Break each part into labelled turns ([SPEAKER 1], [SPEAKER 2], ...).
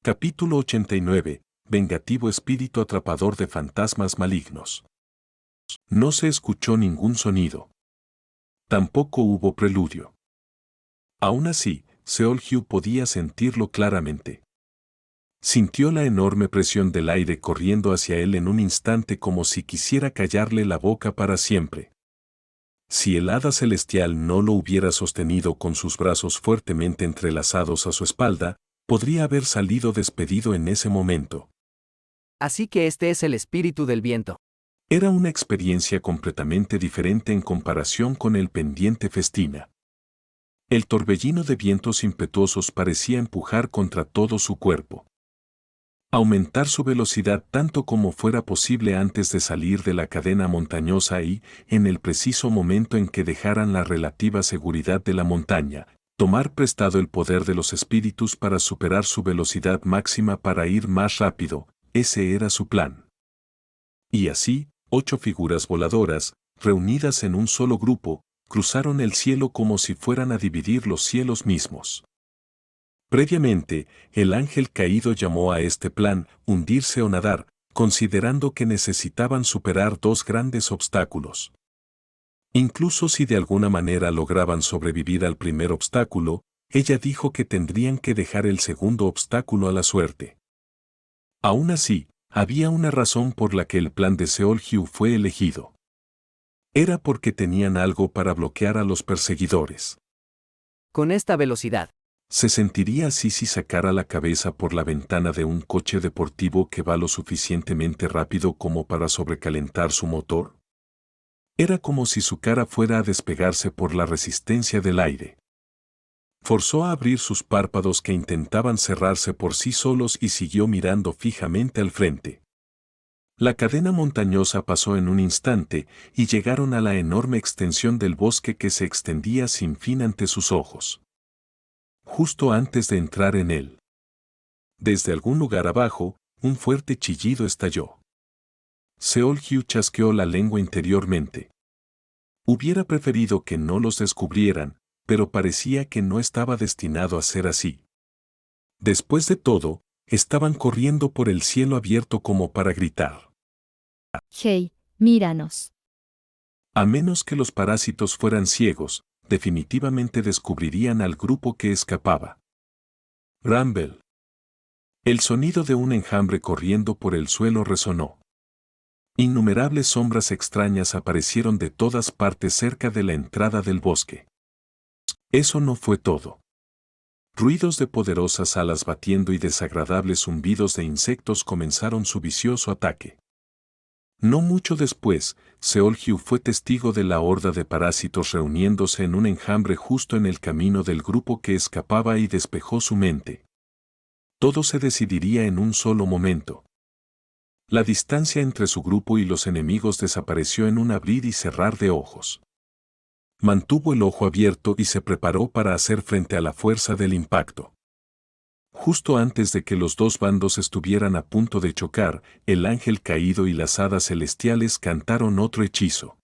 [SPEAKER 1] Capítulo 89. Vengativo espíritu atrapador de fantasmas malignos. No se escuchó ningún sonido. Tampoco hubo preludio. Aún así, Seolhyu podía sentirlo claramente. Sintió la enorme presión del aire corriendo hacia él en un instante como si quisiera callarle la boca para siempre. Si el hada celestial no lo hubiera sostenido con sus brazos fuertemente entrelazados a su espalda, podría haber salido despedido en ese momento.
[SPEAKER 2] Así que este es el espíritu del viento.
[SPEAKER 1] Era una experiencia completamente diferente en comparación con el pendiente festina. El torbellino de vientos impetuosos parecía empujar contra todo su cuerpo. Aumentar su velocidad tanto como fuera posible antes de salir de la cadena montañosa y, en el preciso momento en que dejaran la relativa seguridad de la montaña, tomar prestado el poder de los espíritus para superar su velocidad máxima para ir más rápido, ese era su plan. Y así, 8 figuras voladoras, reunidas en un solo grupo, cruzaron el cielo como si fueran a dividir los cielos mismos. Previamente, el ángel caído llamó a este plan hundirse o nadar, considerando que necesitaban superar 2 grandes obstáculos. Incluso si de alguna manera lograban sobrevivir al primer obstáculo, ella dijo que tendrían que dejar el segundo obstáculo a la suerte. Aún así, había una razón por la que el plan de Seolhyu fue elegido. Era porque tenían algo para bloquear a los perseguidores.
[SPEAKER 2] Con esta velocidad,
[SPEAKER 1] ¿se sentiría así si sacara la cabeza por la ventana de un coche deportivo que va lo suficientemente rápido como para sobrecalentar su motor? Era como si su cara fuera a despegarse por la resistencia del aire. Forzó a abrir sus párpados que intentaban cerrarse por sí solos y siguió mirando fijamente al frente. La cadena montañosa pasó en un instante y llegaron a la enorme extensión del bosque que se extendía sin fin ante sus ojos. Justo antes de entrar en él, desde algún lugar abajo, un fuerte chillido estalló. Seolhyu chasqueó la lengua interiormente. Hubiera preferido que no los descubrieran, pero parecía que no estaba destinado a ser así. Después de todo, estaban corriendo por el cielo abierto como para gritar.
[SPEAKER 3] Hey, míranos.
[SPEAKER 1] A menos que los parásitos fueran ciegos, definitivamente descubrirían al grupo que escapaba. Rumble. El sonido de un enjambre corriendo por el suelo resonó. Innumerables sombras extrañas aparecieron de todas partes cerca de la entrada del bosque. Eso no fue todo. Ruidos de poderosas alas batiendo y desagradables zumbidos de insectos comenzaron su vicioso ataque. No mucho después, Seolhyu fue testigo de la horda de parásitos reuniéndose en un enjambre justo en el camino del grupo que escapaba y despejó su mente. Todo se decidiría en un solo momento. La distancia entre su grupo y los enemigos desapareció en un abrir y cerrar de ojos. Mantuvo el ojo abierto y se preparó para hacer frente a la fuerza del impacto. Justo antes de que los dos bandos estuvieran a punto de chocar, el ángel caído y las hadas celestiales cantaron otro hechizo.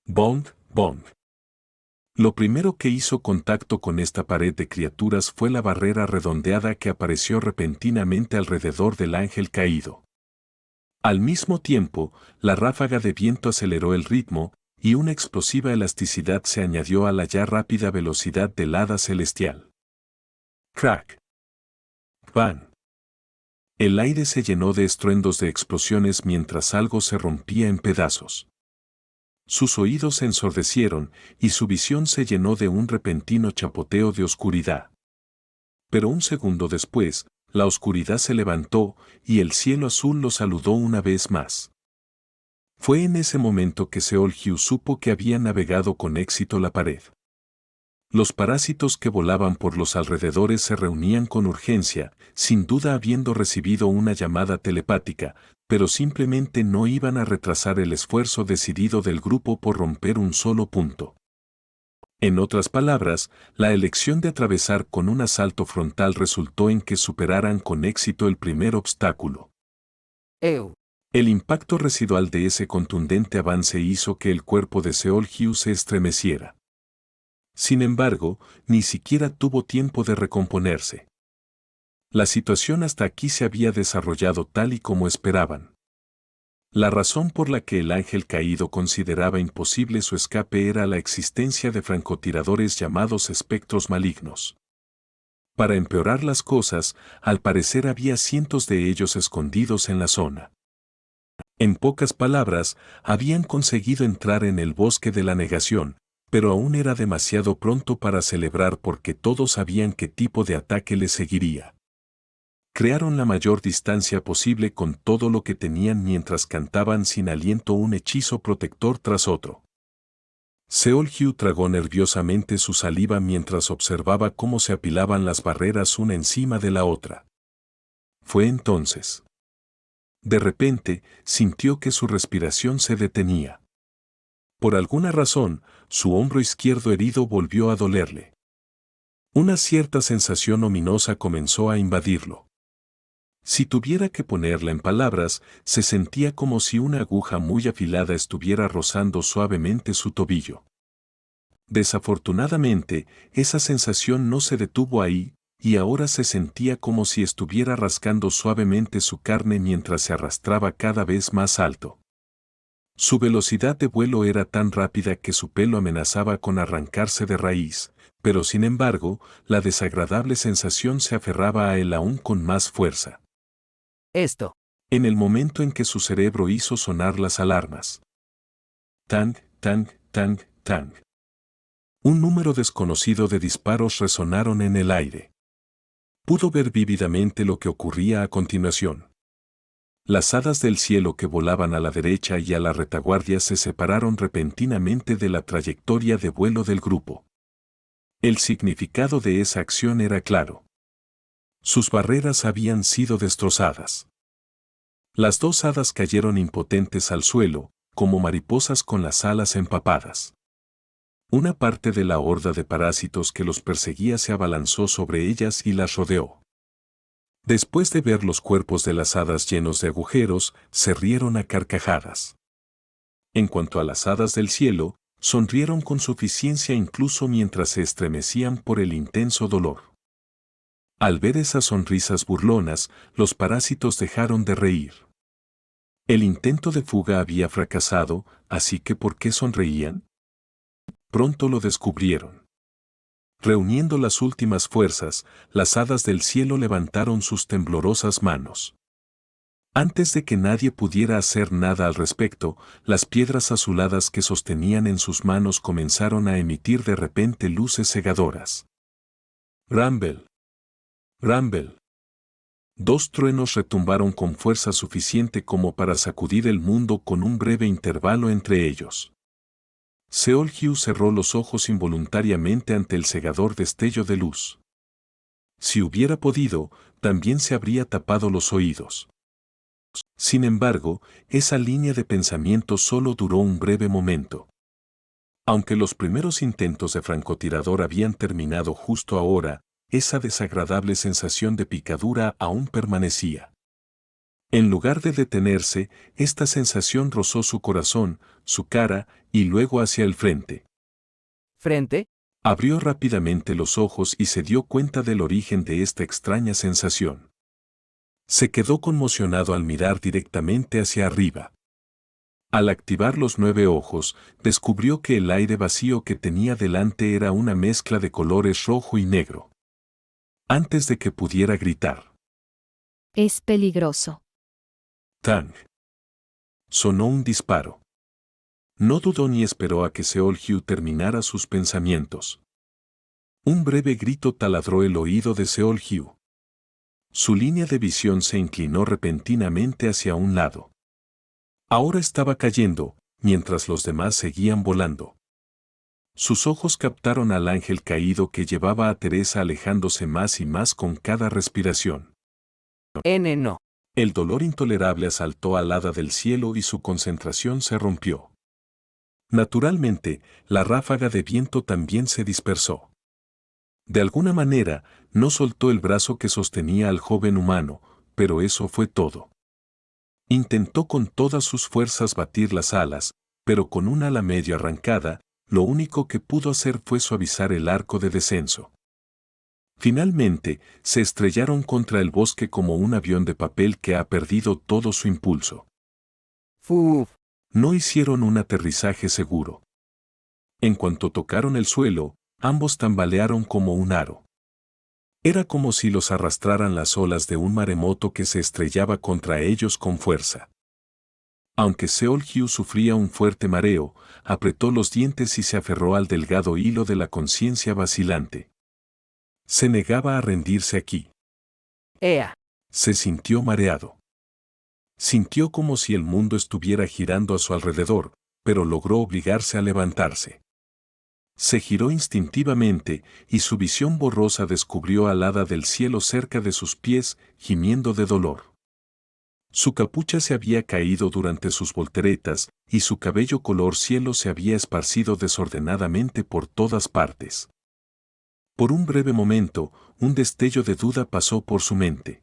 [SPEAKER 1] Bong, bong. Lo primero que hizo contacto con esta pared de criaturas fue la barrera redondeada que apareció repentinamente alrededor del ángel caído. Al mismo tiempo, la ráfaga de viento aceleró el ritmo, y una explosiva elasticidad se añadió a la ya rápida velocidad del hada celestial. Crack. ¡Bang! El aire se llenó de estruendos de explosiones mientras algo se rompía en pedazos. Sus oídos se ensordecieron y su visión se llenó de un repentino chapoteo de oscuridad. Pero un segundo después, la oscuridad se levantó y el cielo azul lo saludó una vez más. Fue en ese momento que Seolhyu supo que había navegado con éxito la pared. Los parásitos que volaban por los alrededores se reunían con urgencia, sin duda habiendo recibido una llamada telepática, pero simplemente no iban a retrasar el esfuerzo decidido del grupo por romper un solo punto. En otras palabras, la elección de atravesar con un asalto frontal resultó en que superaran con éxito el primer obstáculo. El impacto residual de ese contundente avance hizo que el cuerpo de Seolhyu se estremeciera. Sin embargo, ni siquiera tuvo tiempo de recomponerse. La situación hasta aquí se había desarrollado tal y como esperaban. La razón por la que el ángel caído consideraba imposible su escape era la existencia de francotiradores llamados espectros malignos. Para empeorar las cosas, al parecer había cientos de ellos escondidos en la zona. En pocas palabras, habían conseguido entrar en el bosque de la negación, pero aún era demasiado pronto para celebrar porque todos sabían qué tipo de ataque les seguiría. Crearon la mayor distancia posible con todo lo que tenían mientras cantaban sin aliento un hechizo protector tras otro. Seol-Hyu tragó nerviosamente su saliva mientras observaba cómo se apilaban las barreras una encima de la otra. Fue entonces. De repente, sintió que su respiración se detenía. Por alguna razón, su hombro izquierdo herido volvió a dolerle. Una cierta sensación ominosa comenzó a invadirlo. Si tuviera que ponerla en palabras, se sentía como si una aguja muy afilada estuviera rozando suavemente su tobillo. Desafortunadamente, esa sensación no se detuvo ahí, y ahora se sentía como si estuviera rascando suavemente su carne mientras se arrastraba cada vez más alto. Su velocidad de vuelo era tan rápida que su pelo amenazaba con arrancarse de raíz, pero sin embargo, la desagradable sensación se aferraba a él aún con más fuerza.
[SPEAKER 2] Esto.
[SPEAKER 1] En el momento en que su cerebro hizo sonar las alarmas. Tang, tang, tang, tang. Un número desconocido de disparos resonaron en el aire. Pudo ver vívidamente lo que ocurría a continuación. Las hadas del cielo que volaban a la derecha y a la retaguardia se separaron repentinamente de la trayectoria de vuelo del grupo. El significado de esa acción era claro. Sus barreras habían sido destrozadas. Las dos hadas cayeron impotentes al suelo, como mariposas con las alas empapadas. Una parte de la horda de parásitos que los perseguía se abalanzó sobre ellas y las rodeó. Después de ver los cuerpos de las hadas llenos de agujeros, se rieron a carcajadas. En cuanto a las hadas del cielo, sonrieron con suficiencia incluso mientras se estremecían por el intenso dolor. Al ver esas sonrisas burlonas, los parásitos dejaron de reír. El intento de fuga había fracasado, así que ¿por qué sonreían? Pronto lo descubrieron. Reuniendo las últimas fuerzas, las hadas del cielo levantaron sus temblorosas manos. Antes de que nadie pudiera hacer nada al respecto, las piedras azuladas que sostenían en sus manos comenzaron a emitir de repente luces cegadoras. Rumble. Rumble. Dos truenos retumbaron con fuerza suficiente como para sacudir el mundo con un breve intervalo entre ellos. Seol-Hyu cerró los ojos involuntariamente ante el cegador destello de luz. Si hubiera podido, también se habría tapado los oídos. Sin embargo, esa línea de pensamiento solo duró un breve momento. Aunque los primeros intentos de francotirador habían terminado justo ahora, esa desagradable sensación de picadura aún permanecía. En lugar de detenerse, esta sensación rozó su corazón, su cara, y luego hacia el frente.
[SPEAKER 2] ¿Frente?
[SPEAKER 1] Abrió rápidamente los ojos y se dio cuenta del origen de esta extraña sensación. Se quedó conmocionado al mirar directamente hacia arriba. Al activar los 9 ojos, descubrió que el aire vacío que tenía delante era una mezcla de colores rojo y negro. Antes de que pudiera gritar.
[SPEAKER 3] Es peligroso.
[SPEAKER 1] ¡Tang! Sonó un disparo. No dudó ni esperó a que Seol-Hyu terminara sus pensamientos. Un breve grito taladró el oído de Seol-Hyu. Su línea de visión se inclinó repentinamente hacia un lado. Ahora estaba cayendo, mientras los demás seguían volando. Sus ojos captaron al ángel caído que llevaba a Teresa alejándose más y más con cada respiración.
[SPEAKER 2] No.
[SPEAKER 1] El dolor intolerable asaltó al hada del cielo y su concentración se rompió. Naturalmente, la ráfaga de viento también se dispersó. De alguna manera, no soltó el brazo que sostenía al joven humano, pero eso fue todo. Intentó con todas sus fuerzas batir las alas, pero con un ala medio arrancada, lo único que pudo hacer fue suavizar el arco de descenso. Finalmente, se estrellaron contra el bosque como un avión de papel que ha perdido todo su impulso.
[SPEAKER 2] Fuf.
[SPEAKER 1] No hicieron un aterrizaje seguro. En cuanto tocaron el suelo, ambos tambalearon como un aro. Era como si los arrastraran las olas de un maremoto que se estrellaba contra ellos con fuerza. Aunque Seol-Hyu sufría un fuerte mareo, apretó los dientes y se aferró al delgado hilo de la conciencia vacilante. Se negaba a rendirse aquí.
[SPEAKER 2] Ea.
[SPEAKER 1] Se sintió mareado. Sintió como si el mundo estuviera girando a su alrededor, pero logró obligarse a levantarse. Se giró instintivamente, y su visión borrosa descubrió al hada del cielo cerca de sus pies, gimiendo de dolor. Su capucha se había caído durante sus volteretas, y su cabello color cielo se había esparcido desordenadamente por todas partes. Por un breve momento, un destello de duda pasó por su mente.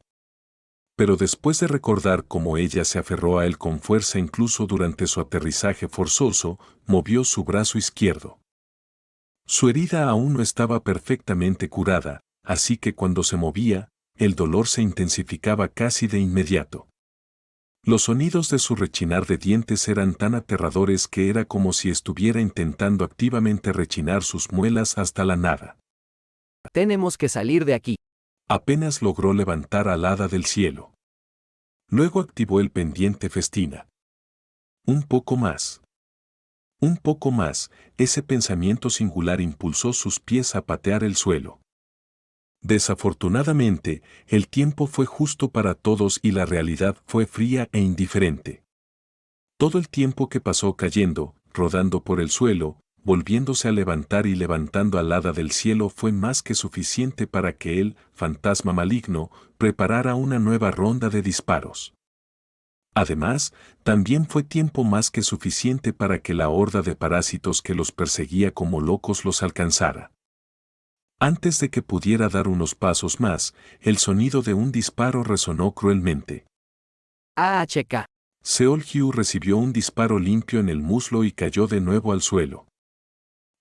[SPEAKER 1] Pero después de recordar cómo ella se aferró a él con fuerza incluso durante su aterrizaje forzoso, movió su brazo izquierdo. Su herida aún no estaba perfectamente curada, así que cuando se movía, el dolor se intensificaba casi de inmediato. Los sonidos de su rechinar de dientes eran tan aterradores que era como si estuviera intentando activamente rechinar sus muelas hasta la nada.
[SPEAKER 2] Tenemos que salir de aquí.
[SPEAKER 1] Apenas logró levantar al hada del cielo. Luego activó el pendiente festina. Un poco más. Un poco más, ese pensamiento singular impulsó sus pies a patear el suelo. Desafortunadamente, el tiempo fue justo para todos y la realidad fue fría e indiferente. Todo el tiempo que pasó cayendo, rodando por el suelo, volviéndose a levantar y levantando al hada del cielo fue más que suficiente para que el fantasma maligno preparara una nueva ronda de disparos. Además, también fue tiempo más que suficiente para que la horda de parásitos que los perseguía como locos los alcanzara. Antes de que pudiera dar unos pasos más, el sonido de un disparo resonó cruelmente.
[SPEAKER 2] AHK.
[SPEAKER 1] Seol-Hyu recibió un disparo limpio en el muslo y cayó de nuevo al suelo.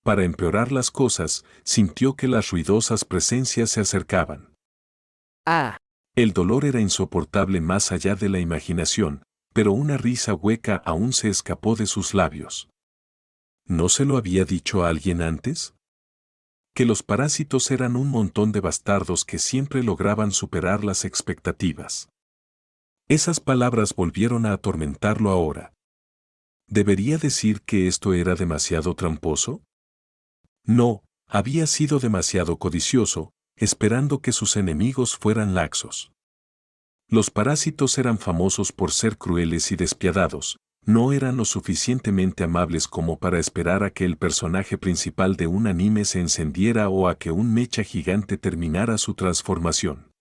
[SPEAKER 1] Para empeorar las cosas, sintió que las ruidosas presencias se acercaban.
[SPEAKER 2] Ah.
[SPEAKER 1] El dolor era insoportable más allá de la imaginación, pero una risa hueca aún se escapó de sus labios. ¿No se lo había dicho a alguien antes? Que los parásitos eran un montón de bastardos que siempre lograban superar las expectativas. Esas palabras volvieron a atormentarlo ahora. ¿Debería decir que esto era demasiado tramposo? No, había sido demasiado codicioso, esperando que sus enemigos fueran laxos. Los parásitos eran famosos por ser crueles y despiadados, no eran lo suficientemente amables como para esperar a que el personaje principal de un anime se encendiera o a que un mecha gigante terminara su transformación.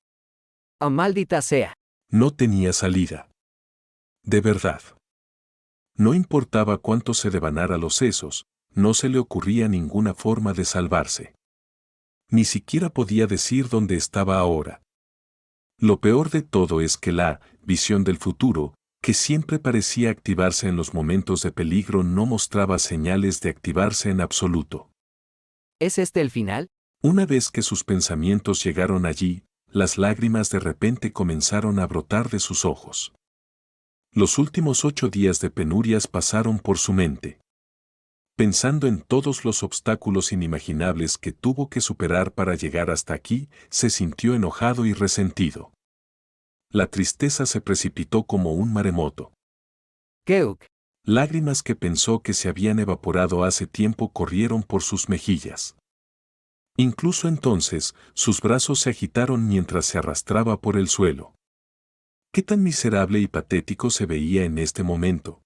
[SPEAKER 2] Oh, maldita sea.
[SPEAKER 1] No tenía salida. De verdad. No importaba cuánto se devanara los sesos, no se le ocurría ninguna forma de salvarse. Ni siquiera podía decir dónde estaba ahora. Lo peor de todo es que la visión del futuro, que siempre parecía activarse en los momentos de peligro, no mostraba señales de activarse en absoluto.
[SPEAKER 2] ¿Es este el final?
[SPEAKER 1] Una vez que sus pensamientos llegaron allí, las lágrimas de repente comenzaron a brotar de sus ojos. Los últimos 8 días de penurias pasaron por su mente. Pensando en todos los obstáculos inimaginables que tuvo que superar para llegar hasta aquí, se sintió enojado y resentido. La tristeza se precipitó como un maremoto.
[SPEAKER 2] Keuk.
[SPEAKER 1] Lágrimas que pensó que se habían evaporado hace tiempo corrieron por sus mejillas. Incluso entonces, sus brazos se agitaron mientras se arrastraba por el suelo. ¿Qué tan miserable y patético se veía en este momento?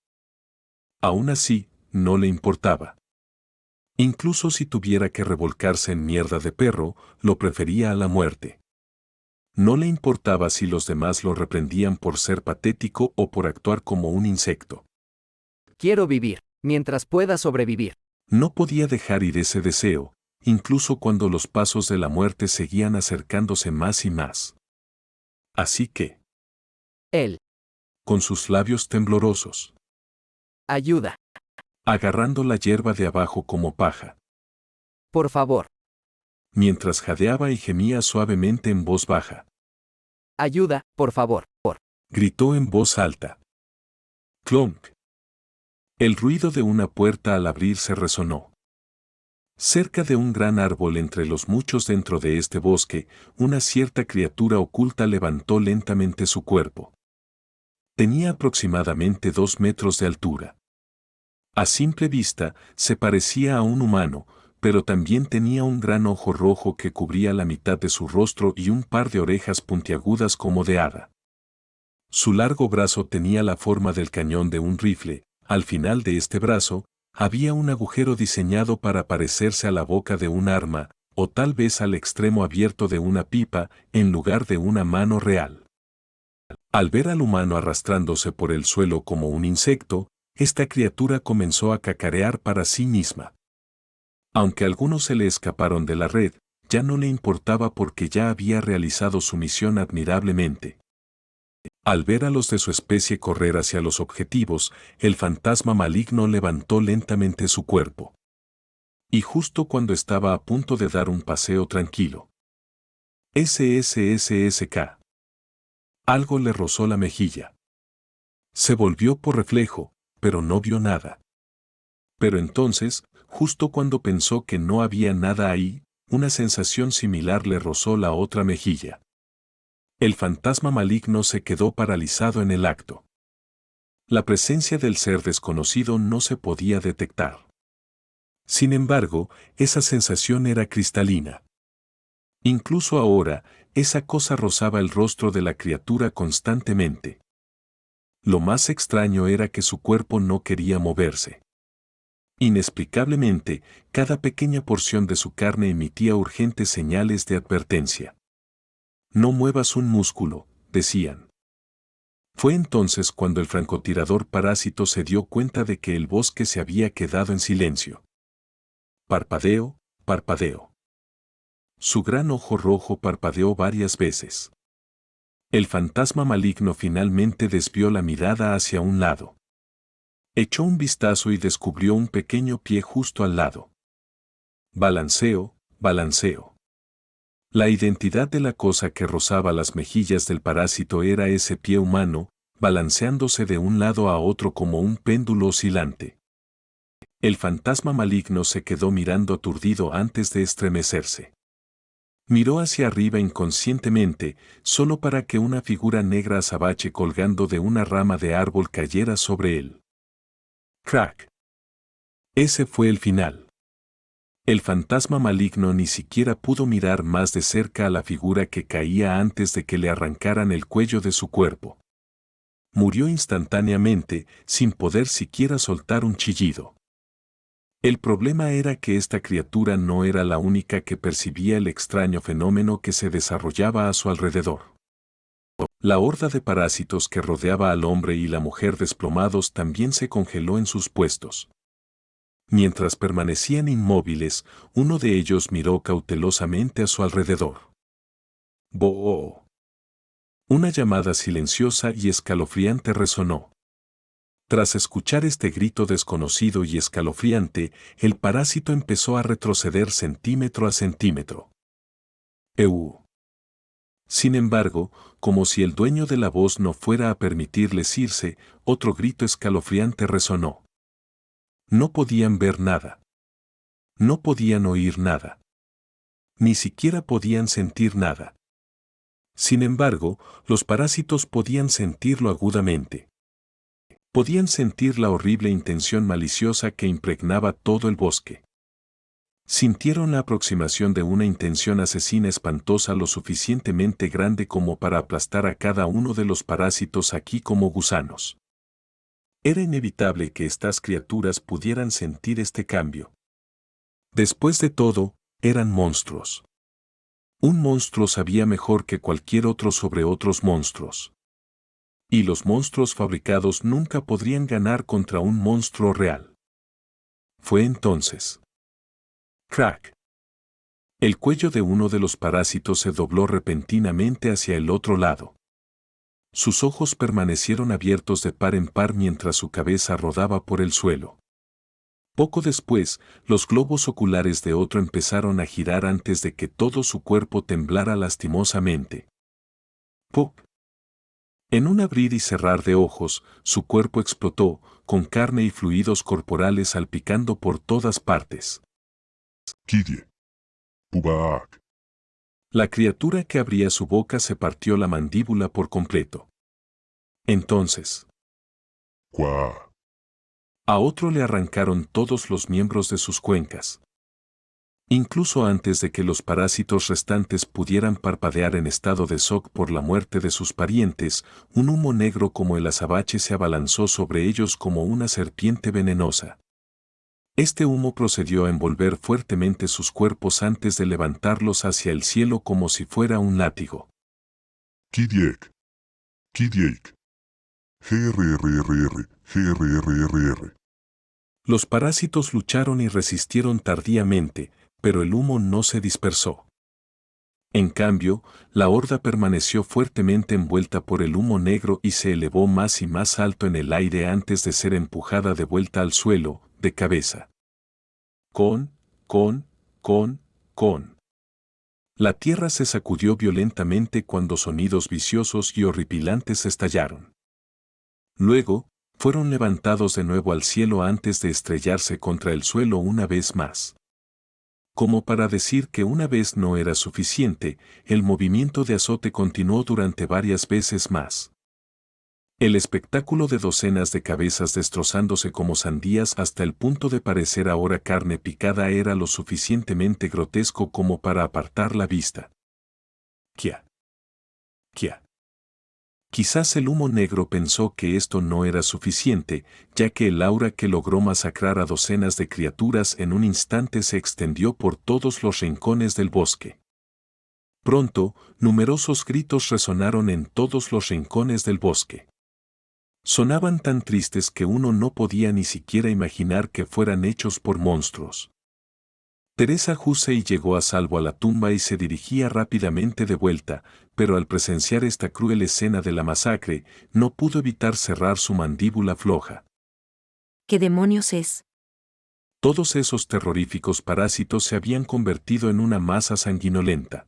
[SPEAKER 1] Aún así, no le importaba. Incluso si tuviera que revolcarse en mierda de perro, lo prefería a la muerte. No le importaba si los demás lo reprendían por ser patético o por actuar como un insecto.
[SPEAKER 2] Quiero vivir, mientras pueda sobrevivir.
[SPEAKER 1] No podía dejar ir ese deseo, incluso cuando los pasos de la muerte seguían acercándose más y más. Así que,
[SPEAKER 2] Él.
[SPEAKER 1] con sus labios temblorosos,
[SPEAKER 2] Ayuda.
[SPEAKER 1] agarrando la hierba de abajo como paja,
[SPEAKER 2] Por favor.
[SPEAKER 1] mientras jadeaba y gemía suavemente en voz baja.
[SPEAKER 2] Ayuda, por favor.
[SPEAKER 1] Gritó en voz alta. Clonk. El ruido de una puerta al abrirse resonó. Cerca de un gran árbol entre los muchos dentro de este bosque, una cierta criatura oculta levantó lentamente su cuerpo. Tenía aproximadamente 2 metros de altura. A simple vista, se parecía a un humano, pero también tenía un gran ojo rojo que cubría la mitad de su rostro y un par de orejas puntiagudas como de hada. Su largo brazo tenía la forma del cañón de un rifle. Al final de este brazo, había un agujero diseñado para parecerse a la boca de un arma, o tal vez al extremo abierto de una pipa, en lugar de una mano real. Al ver al humano arrastrándose por el suelo como un insecto, esta criatura comenzó a cacarear para sí misma. Aunque algunos se le escaparon de la red, ya no le importaba porque ya había realizado su misión admirablemente. Al ver a los de su especie correr hacia los objetivos, el fantasma maligno levantó lentamente su cuerpo. Y justo cuando estaba a punto de dar un paseo tranquilo. SSSSK. Algo le rozó la mejilla. Se volvió por reflejo, pero no vio nada. Pero entonces, justo cuando pensó que no había nada ahí, una sensación similar le rozó la otra mejilla. El fantasma maligno se quedó paralizado en el acto. La presencia del ser desconocido no se podía detectar. Sin embargo, esa sensación era cristalina. Incluso ahora, esa cosa rozaba el rostro de la criatura constantemente. Lo más extraño era que su cuerpo no quería moverse. Inexplicablemente, cada pequeña porción de su carne emitía urgentes señales de advertencia. No muevas un músculo, decían. Fue entonces cuando el francotirador parásito se dio cuenta de que el bosque se había quedado en silencio. Parpadeo, parpadeo. Su gran ojo rojo parpadeó varias veces. El fantasma maligno finalmente desvió la mirada hacia un lado. Echó un vistazo y descubrió un pequeño pie justo al lado. Balanceo, balanceo. La identidad de la cosa que rozaba las mejillas del parásito era ese pie humano, balanceándose de un lado a otro como un péndulo oscilante. El fantasma maligno se quedó mirando aturdido antes de estremecerse. Miró hacia arriba inconscientemente, solo para que una figura negra azabache colgando de una rama de árbol cayera sobre él. Crack. Ese fue el final. El fantasma maligno ni siquiera pudo mirar más de cerca a la figura que caía antes de que le arrancaran el cuello de su cuerpo. Murió instantáneamente, sin poder siquiera soltar un chillido. El problema era que esta criatura no era la única que percibía el extraño fenómeno que se desarrollaba a su alrededor. La horda de parásitos que rodeaba al hombre y la mujer desplomados también se congeló en sus puestos. Mientras permanecían inmóviles, uno de ellos miró cautelosamente a su alrededor. ¡Boo! Una llamada silenciosa y escalofriante resonó. Tras escuchar este grito desconocido y escalofriante, el parásito empezó a retroceder centímetro a centímetro. ¡Eu! Sin embargo, como si el dueño de la voz no fuera a permitirles irse, otro grito escalofriante resonó. No podían ver nada. No podían oír nada. Ni siquiera podían sentir nada. Sin embargo, los parásitos podían sentirlo agudamente. Podían sentir la horrible intención maliciosa que impregnaba todo el bosque. Sintieron la aproximación de una intención asesina espantosa lo suficientemente grande como para aplastar a cada uno de los parásitos aquí como gusanos. Era inevitable que estas criaturas pudieran sentir este cambio. Después de todo, eran monstruos. Un monstruo sabía mejor que cualquier otro sobre otros monstruos. Y los monstruos fabricados nunca podrían ganar contra un monstruo real. Fue entonces. Crack. El cuello de uno de los parásitos se dobló repentinamente hacia el otro lado. Sus ojos permanecieron abiertos de par en par mientras su cabeza rodaba por el suelo. Poco después, los globos oculares de otro empezaron a girar antes de que todo su cuerpo temblara lastimosamente. ¡Pop! En un abrir y cerrar de ojos, su cuerpo explotó, con carne y fluidos corporales salpicando por todas partes.
[SPEAKER 4] Kidie. Pubaak.
[SPEAKER 1] La criatura que abría su boca se partió la mandíbula por completo. Entonces,
[SPEAKER 4] Kwa.
[SPEAKER 1] a otro le arrancaron todos los miembros de sus cuencas. Incluso antes de que los parásitos restantes pudieran parpadear en estado de shock por la muerte de sus parientes, un humo negro como el azabache se abalanzó sobre ellos como una serpiente venenosa. Este humo procedió a envolver fuertemente sus cuerpos antes de levantarlos hacia el cielo como si fuera un látigo.
[SPEAKER 4] Kidiek. Kidiek. GRRRR. GRRRR.
[SPEAKER 1] Los parásitos lucharon y resistieron tardíamente, pero el humo no se dispersó. En cambio, la horda permaneció fuertemente envuelta por el humo negro y se elevó más y más alto en el aire antes de ser empujada de vuelta al suelo, de cabeza. Con. La tierra se sacudió violentamente cuando sonidos viciosos y horripilantes estallaron. Luego, fueron levantados de nuevo al cielo antes de estrellarse contra el suelo una vez más. Como para decir que una vez no era suficiente, el movimiento de azote continuó durante varias veces más. El espectáculo de docenas de cabezas destrozándose como sandías hasta el punto de parecer ahora carne picada era lo suficientemente grotesco como para apartar la vista. Kia. Quizás el humo negro pensó que esto no era suficiente, ya que el aura que logró masacrar a docenas de criaturas en un instante se extendió por todos los rincones del bosque. Pronto, numerosos gritos resonaron en todos los rincones del bosque. Sonaban tan tristes que uno no podía ni siquiera imaginar que fueran hechos por monstruos. Teresa Hussey llegó a salvo a la tumba y se dirigía rápidamente de vuelta, pero al presenciar esta cruel escena de la masacre, no pudo evitar cerrar su mandíbula floja.
[SPEAKER 5] ¿Qué demonios es?
[SPEAKER 1] Todos esos terroríficos parásitos se habían convertido en una masa sanguinolenta.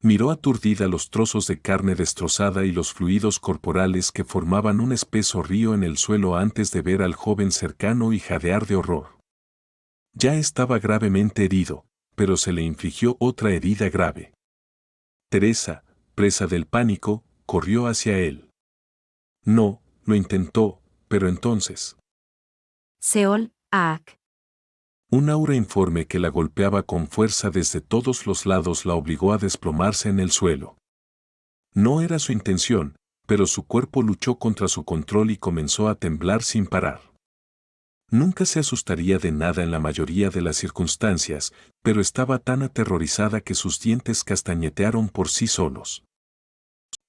[SPEAKER 1] Miró aturdida los trozos de carne destrozada y los fluidos corporales que formaban un espeso río en el suelo antes de ver al joven cercano y jadear de horror. Ya estaba gravemente herido, pero se le infligió otra herida grave. Teresa, presa del pánico, corrió hacia él. No, lo intentó, pero entonces.
[SPEAKER 5] Seol, Aak.
[SPEAKER 1] Un aura informe que la golpeaba con fuerza desde todos los lados la obligó a desplomarse en el suelo. No era su intención, pero su cuerpo luchó contra su control y comenzó a temblar sin parar. Nunca se asustaría de nada en la mayoría de las circunstancias, pero estaba tan aterrorizada que sus dientes castañetearon por sí solos.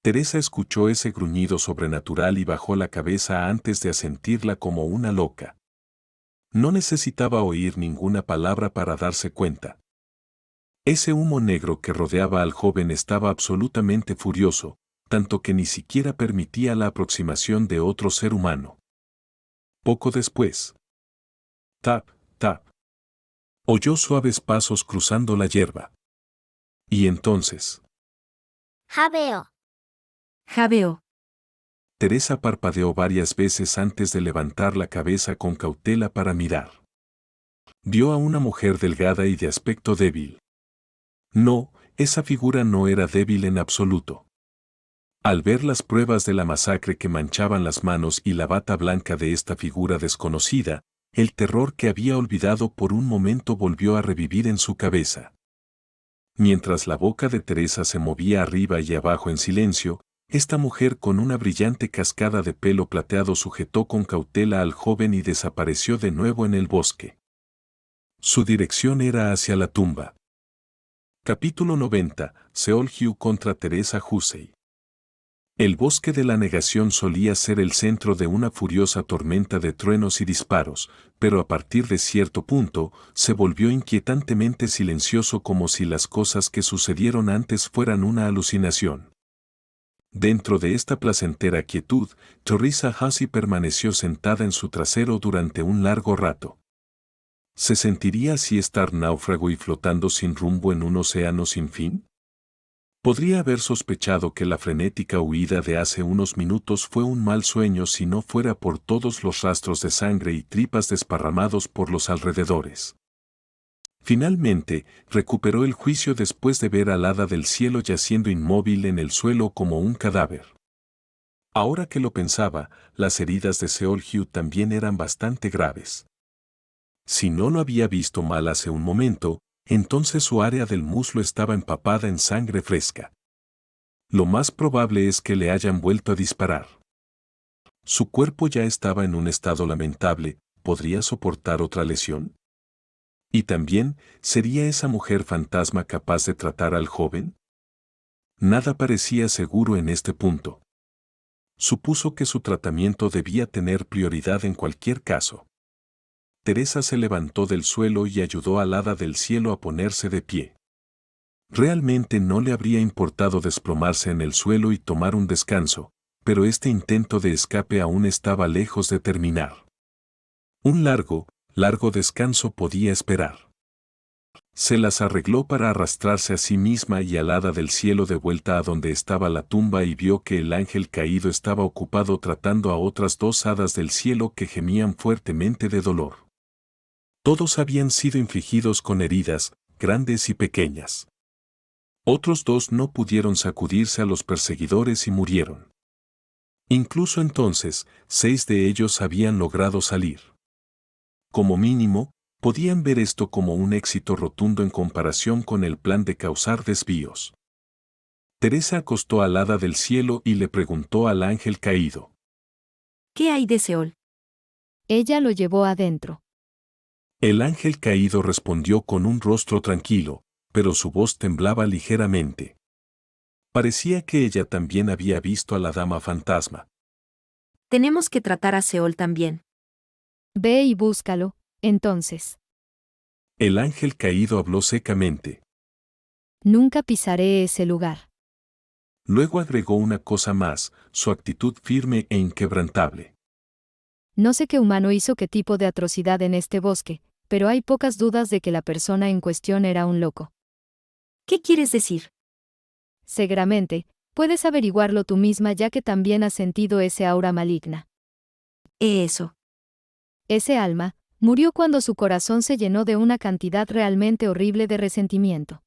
[SPEAKER 1] Teresa escuchó ese gruñido sobrenatural y bajó la cabeza antes de asentirla como una loca. No necesitaba oír ninguna palabra para darse cuenta. Ese humo negro que rodeaba al joven estaba absolutamente furioso, tanto que ni siquiera permitía la aproximación de otro ser humano. Poco después. Tap, tap. Oyó suaves pasos cruzando la hierba. Y entonces.
[SPEAKER 6] Jabeo.
[SPEAKER 5] Jabeo.
[SPEAKER 1] Teresa parpadeó varias veces antes de levantar la cabeza con cautela para mirar. Vio a una mujer delgada y de aspecto débil. No, esa figura no era débil en absoluto. Al ver las pruebas de la masacre que manchaban las manos y la bata blanca de esta figura desconocida, el terror que había olvidado por un momento volvió a revivir en su cabeza. Mientras la boca de Teresa se movía arriba y abajo en silencio, esta mujer con una brillante cascada de pelo plateado sujetó con cautela al joven y desapareció de nuevo en el bosque. Su dirección era hacia la tumba. Capítulo 90. Seol-Hugh contra Teresa Hussey. El bosque de la negación solía ser el centro de una furiosa tormenta de truenos y disparos, pero a partir de cierto punto, se volvió inquietantemente silencioso como si las cosas que sucedieron antes fueran una alucinación. Dentro de esta placentera quietud, Teresa Hussey permaneció sentada en su trasero durante un largo rato. ¿Se sentiría así estar náufrago y flotando sin rumbo en un océano sin fin? Podría haber sospechado que la frenética huida de hace unos minutos fue un mal sueño si no fuera por todos los rastros de sangre y tripas desparramados por los alrededores. Finalmente, recuperó el juicio después de ver al hada del cielo yaciendo inmóvil en el suelo como un cadáver. Ahora que lo pensaba, las heridas de Seol-Hyu también eran bastante graves. Si no lo había visto mal hace un momento, entonces su área del muslo estaba empapada en sangre fresca. Lo más probable es que le hayan vuelto a disparar. Su cuerpo ya estaba en un estado lamentable, ¿podría soportar otra lesión? Y también, ¿sería esa mujer fantasma capaz de tratar al joven? Nada parecía seguro en este punto. Supuso que su tratamiento debía tener prioridad en cualquier caso. Teresa se levantó del suelo y ayudó al hada del cielo a ponerse de pie. Realmente no le habría importado desplomarse en el suelo y tomar un descanso, pero este intento de escape aún estaba lejos de terminar. Un largo descanso podía esperar. Se las arregló para arrastrarse a sí misma y al hada del cielo de vuelta a donde estaba la tumba y vio que el ángel caído estaba ocupado tratando a otras dos hadas del cielo que gemían fuertemente de dolor. Todos habían sido infligidos con heridas, grandes y pequeñas. Otros dos no pudieron sacudirse a los perseguidores y murieron. Incluso entonces, 6 de ellos habían logrado salir. Como mínimo, podían ver esto como un éxito rotundo en comparación con el plan de causar desvíos. Teresa acostó al hada del cielo y le preguntó al ángel caído.
[SPEAKER 5] ¿Qué hay de Seol?
[SPEAKER 3] Ella lo llevó adentro.
[SPEAKER 1] El ángel caído respondió con un rostro tranquilo, pero su voz temblaba ligeramente. Parecía que ella también había visto a la dama fantasma.
[SPEAKER 5] Tenemos que tratar a Seol también.
[SPEAKER 3] Ve y búscalo, entonces.
[SPEAKER 1] El ángel caído habló secamente.
[SPEAKER 3] Nunca pisaré ese lugar.
[SPEAKER 1] Luego agregó una cosa más, su actitud firme e inquebrantable.
[SPEAKER 3] No sé qué humano hizo qué tipo de atrocidad en este bosque, pero hay pocas dudas de que la persona en cuestión era un loco.
[SPEAKER 5] ¿Qué quieres decir?
[SPEAKER 3] Seguramente, puedes averiguarlo tú misma ya que también has sentido ese aura maligna.
[SPEAKER 5] Eso.
[SPEAKER 3] Ese alma murió cuando su corazón se llenó de una cantidad realmente horrible de resentimiento.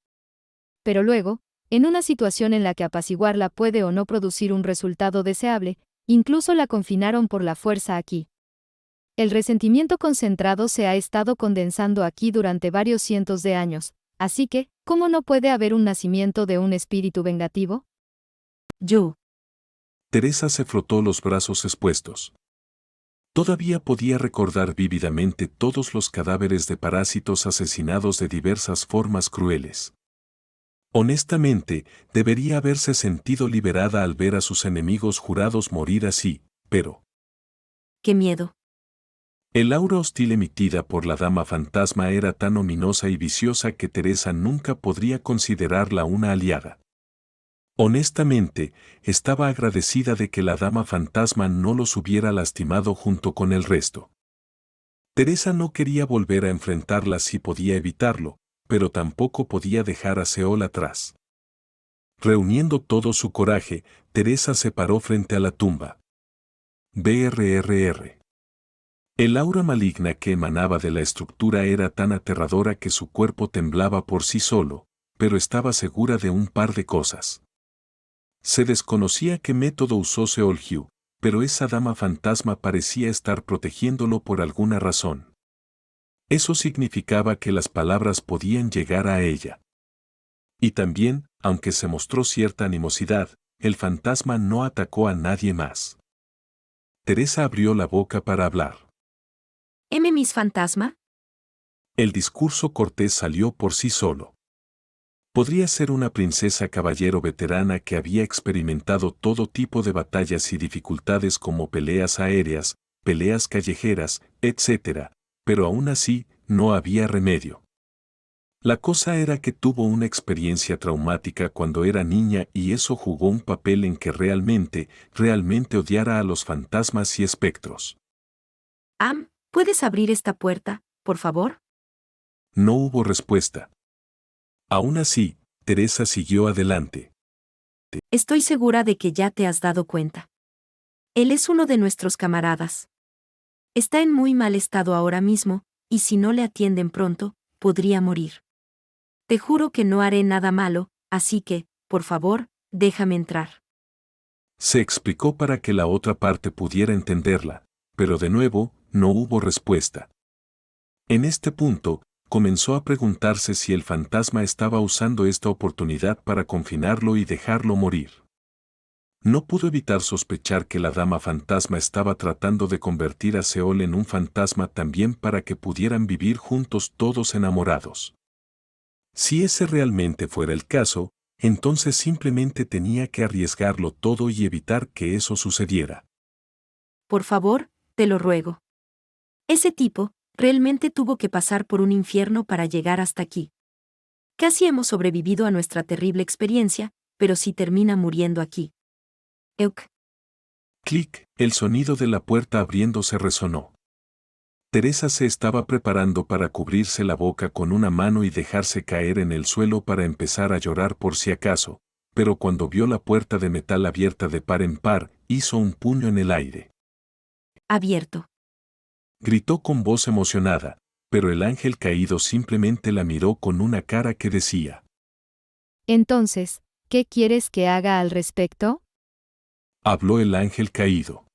[SPEAKER 3] Pero luego, en una situación en la que apaciguarla puede o no producir un resultado deseable, incluso la confinaron por la fuerza aquí. El resentimiento concentrado se ha estado condensando aquí durante varios cientos de años, así que, ¿cómo no puede haber un nacimiento de un espíritu vengativo?
[SPEAKER 5] Yo.
[SPEAKER 1] Teresa se frotó los brazos expuestos. Todavía podía recordar vívidamente todos los cadáveres de parásitos asesinados de diversas formas crueles. Honestamente, debería haberse sentido liberada al ver a sus enemigos jurados morir así, pero...
[SPEAKER 5] ¡Qué miedo!
[SPEAKER 1] El aura hostil emitida por la dama fantasma era tan ominosa y viciosa que Teresa nunca podría considerarla una aliada. Honestamente, estaba agradecida de que la dama fantasma no los hubiera lastimado junto con el resto. Teresa no quería volver a enfrentarla si podía evitarlo, pero tampoco podía dejar a Seol atrás. Reuniendo todo su coraje, Teresa se paró frente a la tumba. Brrr. El aura maligna que emanaba de la estructura era tan aterradora que su cuerpo temblaba por sí solo, pero estaba segura de un par de cosas. Se desconocía qué método usó Seol-Hyu, pero esa dama fantasma parecía estar protegiéndolo por alguna razón. Eso significaba que las palabras podían llegar a ella. Y también, aunque se mostró cierta animosidad, el fantasma no atacó a nadie más. Teresa abrió la boca para hablar.
[SPEAKER 5] ¿Miss Fantasma?
[SPEAKER 1] El discurso cortés salió por sí solo. Podría ser una princesa caballero veterana que había experimentado todo tipo de batallas y dificultades como peleas aéreas, peleas callejeras, etc., pero aún así, no había remedio. La cosa era que tuvo una experiencia traumática cuando era niña y eso jugó un papel en que realmente odiara a los fantasmas y espectros.
[SPEAKER 5] ¿Puedes abrir esta puerta, por favor?
[SPEAKER 1] No hubo respuesta. Aún así, Teresa siguió adelante.
[SPEAKER 5] Estoy segura de que ya te has dado cuenta. Él es uno de nuestros camaradas. Está en muy mal estado ahora mismo, y si no le atienden pronto, podría morir. Te juro que no haré nada malo, así que, por favor, déjame entrar.
[SPEAKER 1] Se explicó para que la otra parte pudiera entenderla, pero de nuevo, no hubo respuesta. En este punto, comenzó a preguntarse si el fantasma estaba usando esta oportunidad para confinarlo y dejarlo morir. No pudo evitar sospechar que la dama fantasma estaba tratando de convertir a Seol en un fantasma también para que pudieran vivir juntos todos enamorados. Si ese realmente fuera el caso, entonces simplemente tenía que arriesgarlo todo y evitar que eso sucediera.
[SPEAKER 5] Por favor, te lo ruego. Ese tipo, realmente tuvo que pasar por un infierno para llegar hasta aquí. Casi hemos sobrevivido a nuestra terrible experiencia, pero si termina muriendo aquí. Euk.
[SPEAKER 1] Clic, el sonido de la puerta abriéndose resonó. Teresa se estaba preparando para cubrirse la boca con una mano y dejarse caer en el suelo para empezar a llorar por si acaso, pero cuando vio la puerta de metal abierta de par en par, hizo un puño en el aire.
[SPEAKER 5] Abierto.
[SPEAKER 1] Gritó con voz emocionada, pero el ángel caído simplemente la miró con una cara que decía:
[SPEAKER 3] Entonces, ¿qué quieres que haga al respecto?
[SPEAKER 1] Habló el ángel caído.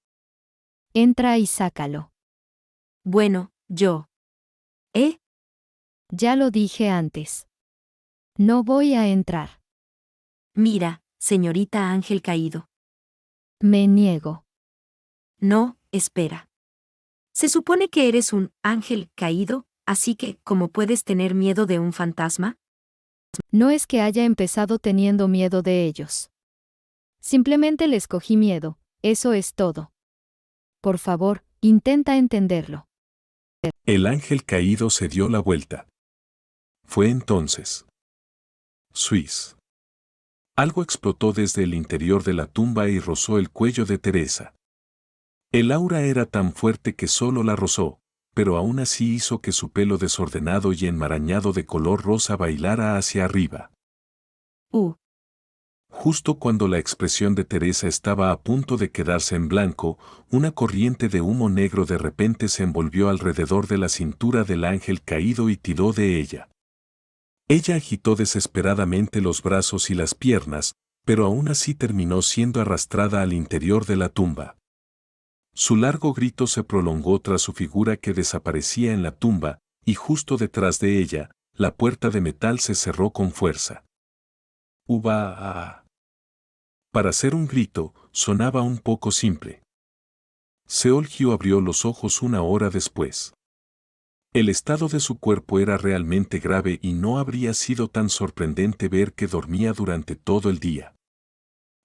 [SPEAKER 3] Entra y sácalo.
[SPEAKER 5] Bueno, yo.
[SPEAKER 3] Ya lo dije antes. No voy a entrar.
[SPEAKER 5] Mira, señorita ángel caído.
[SPEAKER 3] Me niego.
[SPEAKER 5] No, espera. Se supone que eres un ángel caído, así que, ¿cómo puedes tener miedo de un fantasma?
[SPEAKER 3] No es que haya empezado teniendo miedo de ellos. Simplemente les cogí miedo, eso es todo. Por favor, intenta entenderlo.
[SPEAKER 1] El ángel caído se dio la vuelta. Fue entonces. Suiz. Algo explotó desde el interior de la tumba y rozó el cuello de Teresa. El aura era tan fuerte que solo la rozó, pero aún así hizo que su pelo desordenado y enmarañado de color rosa bailara hacia arriba. Justo cuando la expresión de Teresa estaba a punto de quedarse en blanco, una corriente de humo negro de repente se envolvió alrededor de la cintura del ángel caído y tiró de ella. Ella agitó desesperadamente los brazos y las piernas, pero aún así terminó siendo arrastrada al interior de la tumba. Su largo grito se prolongó tras su figura que desaparecía en la tumba, y justo detrás de ella, la puerta de metal se cerró con fuerza. Uva. Para hacer un grito, sonaba un poco simple. Seol-Hyu abrió los ojos una hora después. El estado de su cuerpo era realmente grave y no habría sido tan sorprendente ver que dormía durante todo el día.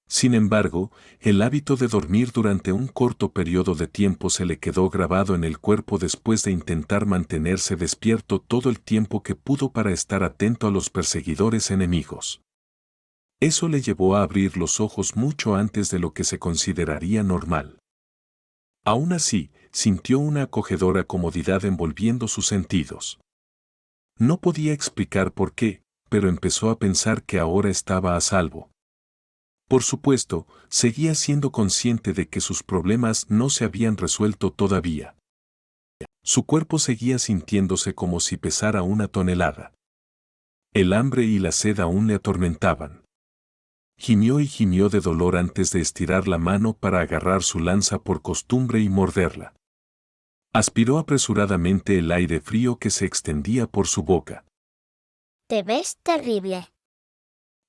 [SPEAKER 1] Sin embargo, el hábito de dormir durante un corto periodo de tiempo se le quedó grabado en el cuerpo después de intentar mantenerse despierto todo el tiempo que pudo para estar atento a los perseguidores enemigos. Eso le llevó a abrir los ojos mucho antes de lo que se consideraría normal. Aún así, sintió una acogedora comodidad envolviendo sus sentidos. No podía explicar por qué, pero empezó a pensar que ahora estaba a salvo. Por supuesto, seguía siendo consciente de que sus problemas no se habían resuelto todavía. Su cuerpo seguía sintiéndose como si pesara 1 tonelada. El hambre y la sed aún le atormentaban. Gimió y gimió de dolor antes de estirar la mano para agarrar su lanza por costumbre y morderla. Aspiró apresuradamente el aire frío que se extendía por su boca.
[SPEAKER 6] Te ves terrible.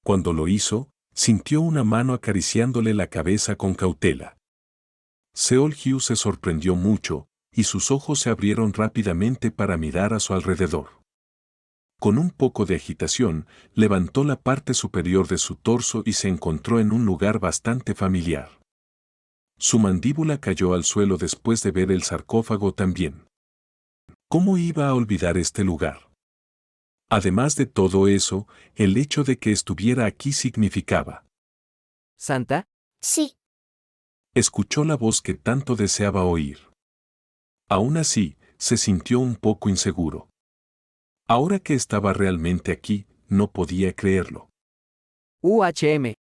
[SPEAKER 1] Cuando lo hizo, sintió una mano acariciándole la cabeza con cautela. Seol-Hyu se sorprendió mucho, y sus ojos se abrieron rápidamente para mirar a su alrededor. Con un poco de agitación, levantó la parte superior de su torso y se encontró en un lugar bastante familiar. Su mandíbula cayó al suelo después de ver el sarcófago también. ¿Cómo iba a olvidar este lugar? Además de todo eso, el hecho de que estuviera aquí significaba.
[SPEAKER 2] ¿Santa?
[SPEAKER 6] Sí.
[SPEAKER 1] Escuchó la voz que tanto deseaba oír. Aún así, se sintió un poco inseguro. Ahora que estaba realmente aquí, no podía creerlo.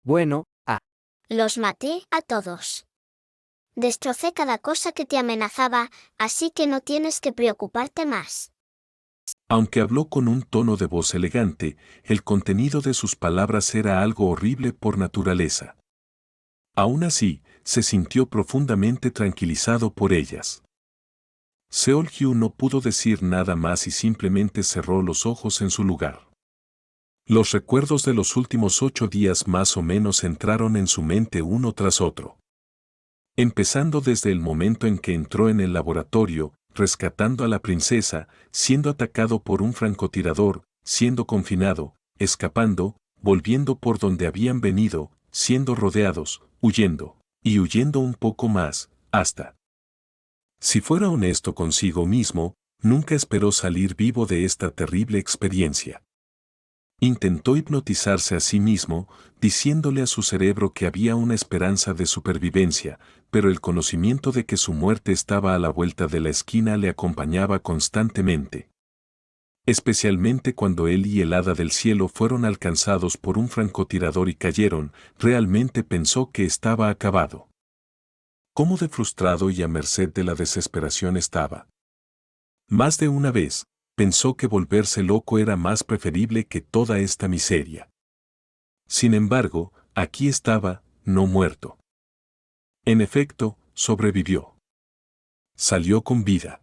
[SPEAKER 2] Bueno,
[SPEAKER 6] Los maté a todos. Destrocé cada cosa que te amenazaba, así que no tienes que preocuparte más.
[SPEAKER 1] Aunque habló con un tono de voz elegante, el contenido de sus palabras era algo horrible por naturaleza. Aún así, se sintió profundamente tranquilizado por ellas. Seol-hyu no pudo decir nada más y simplemente cerró los ojos en su lugar. Los recuerdos de los últimos 8 días más o menos entraron en su mente uno tras otro. Empezando desde el momento en que entró en el laboratorio, rescatando a la princesa, siendo atacado por un francotirador, siendo confinado, escapando, volviendo por donde habían venido, siendo rodeados, huyendo, y huyendo un poco más, hasta. Si fuera honesto consigo mismo, nunca esperó salir vivo de esta terrible experiencia. Intentó hipnotizarse a sí mismo, diciéndole a su cerebro que había una esperanza de supervivencia, pero el conocimiento de que su muerte estaba a la vuelta de la esquina le acompañaba constantemente. Especialmente cuando él y el hada del cielo fueron alcanzados por un francotirador y cayeron, realmente pensó que estaba acabado. Cómo de frustrado y a merced de la desesperación estaba. Más de una vez, pensó que volverse loco era más preferible que toda esta miseria. Sin embargo, aquí estaba, no muerto. En efecto, sobrevivió. Salió con vida.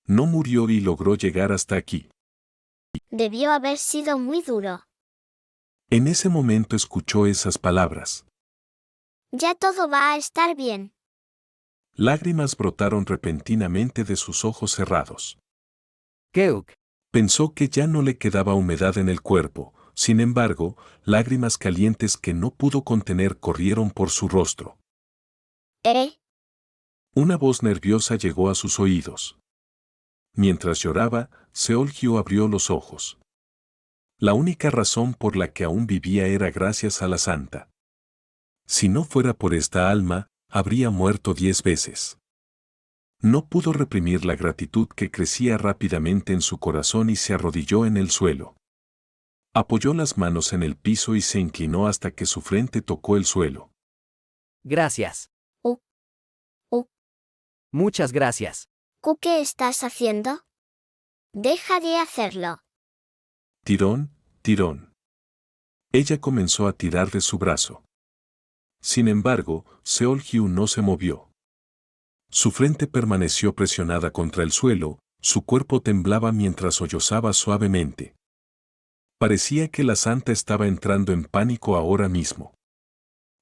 [SPEAKER 1] No murió y logró llegar hasta aquí.
[SPEAKER 6] Debió haber sido muy duro.
[SPEAKER 1] En ese momento escuchó esas palabras.
[SPEAKER 6] Ya todo va a estar bien.
[SPEAKER 1] Lágrimas brotaron repentinamente de sus ojos cerrados.
[SPEAKER 2] Keuk.
[SPEAKER 1] Pensó que ya no le quedaba humedad en el cuerpo, sin embargo, lágrimas calientes que no pudo contener corrieron por su rostro. Una voz nerviosa llegó a sus oídos. Mientras lloraba, Seol-hyu abrió los ojos. La única razón por la que aún vivía era gracias a la santa. Si no fuera por esta alma, habría muerto 10 veces. No pudo reprimir la gratitud que crecía rápidamente en su corazón y se arrodilló en el suelo. Apoyó las manos en el piso y se inclinó hasta que su frente tocó el suelo.
[SPEAKER 2] Gracias.
[SPEAKER 6] Uh.
[SPEAKER 2] Muchas gracias.
[SPEAKER 6] ¿Qué estás haciendo? Deja de hacerlo.
[SPEAKER 1] Tirón, tirón. Ella comenzó a tirar de su brazo. Sin embargo, Seol-hyu no se movió. Su frente permaneció presionada contra el suelo, su cuerpo temblaba mientras sollozaba suavemente. Parecía que la santa estaba entrando en pánico ahora mismo.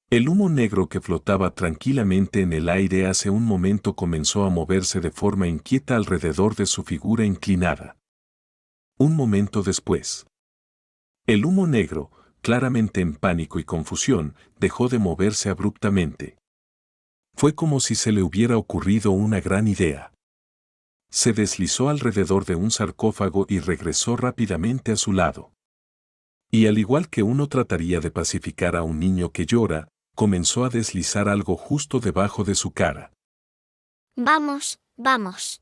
[SPEAKER 1] El humo negro que flotaba tranquilamente en el aire hace un momento comenzó a moverse de forma inquieta alrededor de su figura inclinada. Un momento después. El humo negro, claramente en pánico y confusión, dejó de moverse abruptamente. Fue como si se le hubiera ocurrido una gran idea. Se deslizó alrededor de un sarcófago y regresó rápidamente a su lado. Y al igual que uno trataría de pacificar a un niño que llora, comenzó a deslizar algo justo debajo de su cara.
[SPEAKER 6] Vamos, vamos.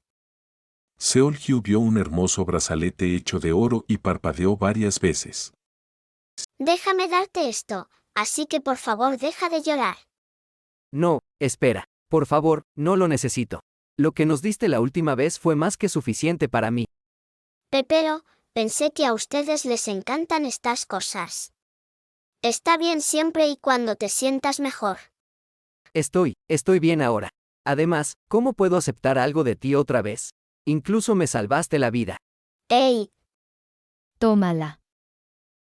[SPEAKER 1] Seol-hyu vio un hermoso brazalete hecho de oro y parpadeó varias veces.
[SPEAKER 6] Déjame darte esto, así que por favor deja de llorar.
[SPEAKER 2] No, espera. Por favor, no lo necesito. Lo que nos diste la última vez fue más que suficiente para mí.
[SPEAKER 6] Pero, pensé que a ustedes les encantan estas cosas. Está bien siempre y cuando te sientas mejor.
[SPEAKER 2] Estoy bien ahora. Además, ¿cómo puedo aceptar algo de ti otra vez? Incluso me salvaste la vida.
[SPEAKER 6] ¡Ey!
[SPEAKER 3] Tómala.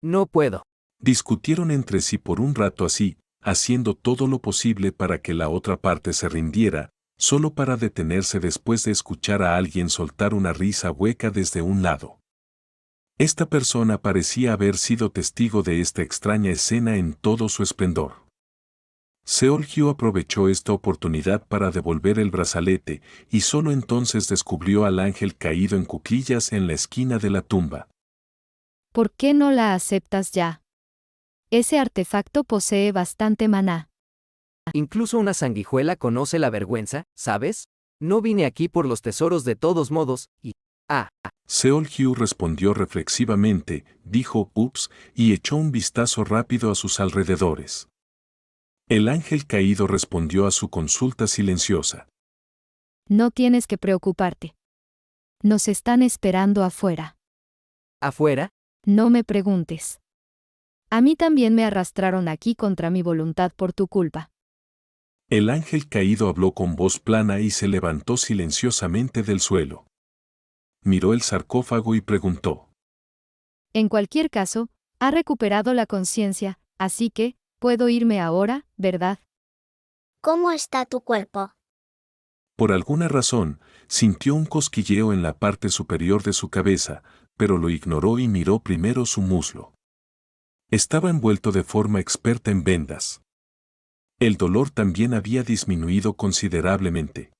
[SPEAKER 2] No puedo.
[SPEAKER 1] Discutieron entre sí por un rato así, haciendo todo lo posible para que la otra parte se rindiera, solo para detenerse después de escuchar a alguien soltar una risa hueca desde un lado. Esta persona parecía haber sido testigo de esta extraña escena en todo su esplendor. Seol-hyu aprovechó esta oportunidad para devolver el brazalete, y solo entonces descubrió al ángel caído en cuclillas en la esquina de la tumba.
[SPEAKER 3] ¿Por qué no la aceptas ya? Ese artefacto posee bastante maná.
[SPEAKER 2] Incluso una sanguijuela conoce la vergüenza, ¿sabes? No vine aquí por los tesoros de todos modos, y
[SPEAKER 1] Seol-Hyu respondió reflexivamente, dijo ups y echó un vistazo rápido a sus alrededores. El ángel caído respondió a su consulta silenciosa.
[SPEAKER 3] No tienes que preocuparte. Nos están esperando afuera.
[SPEAKER 2] ¿Afuera?
[SPEAKER 3] No me preguntes. A mí también me arrastraron aquí contra mi voluntad por tu culpa.
[SPEAKER 1] El ángel caído habló con voz plana y se levantó silenciosamente del suelo. Miró el sarcófago y preguntó.
[SPEAKER 3] En cualquier caso, ha recuperado la conciencia, así que, puedo irme ahora, ¿verdad?
[SPEAKER 6] ¿Cómo está tu cuerpo?
[SPEAKER 1] Por alguna razón, sintió un cosquilleo en la parte superior de su cabeza, pero lo ignoró y miró primero su muslo. Estaba envuelto de forma experta en vendas. El dolor también había disminuido considerablemente.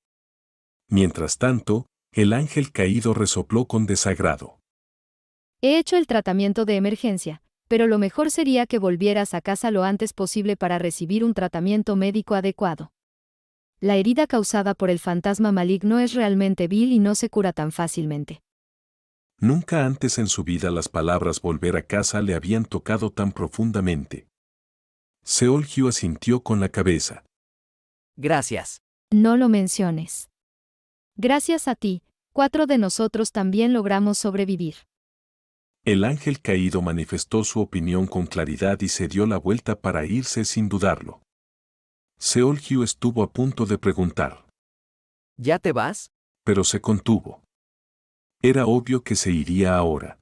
[SPEAKER 1] Mientras tanto, el ángel caído resopló con desagrado.
[SPEAKER 3] He hecho el tratamiento de emergencia, pero lo mejor sería que volvieras a casa lo antes posible para recibir un tratamiento médico adecuado. La herida causada por el fantasma maligno es realmente vil y no se cura tan fácilmente.
[SPEAKER 1] Nunca antes en su vida las palabras volver a casa le habían tocado tan profundamente. Seol-Hyu asintió con la cabeza.
[SPEAKER 2] Gracias.
[SPEAKER 3] No lo menciones. Gracias a ti, 4 de nosotros también logramos sobrevivir.
[SPEAKER 1] El ángel caído manifestó su opinión con claridad y se dio la vuelta para irse sin dudarlo. Seol-Hyu estuvo a punto de preguntar.
[SPEAKER 2] ¿Ya te vas?
[SPEAKER 1] Pero se contuvo. Era obvio que se iría ahora.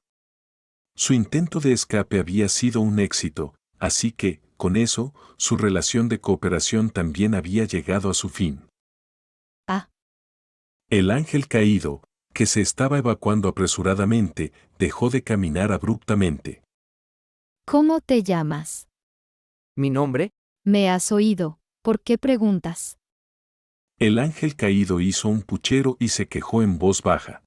[SPEAKER 1] Su intento de escape había sido un éxito, así que, con eso, su relación de cooperación también había llegado a su fin. El ángel caído, que se estaba evacuando apresuradamente, dejó de caminar abruptamente.
[SPEAKER 3] ¿Cómo te llamas?
[SPEAKER 2] ¿Mi nombre?
[SPEAKER 3] Me has oído. ¿Por qué preguntas?
[SPEAKER 1] El ángel caído hizo un puchero y se quejó en voz baja.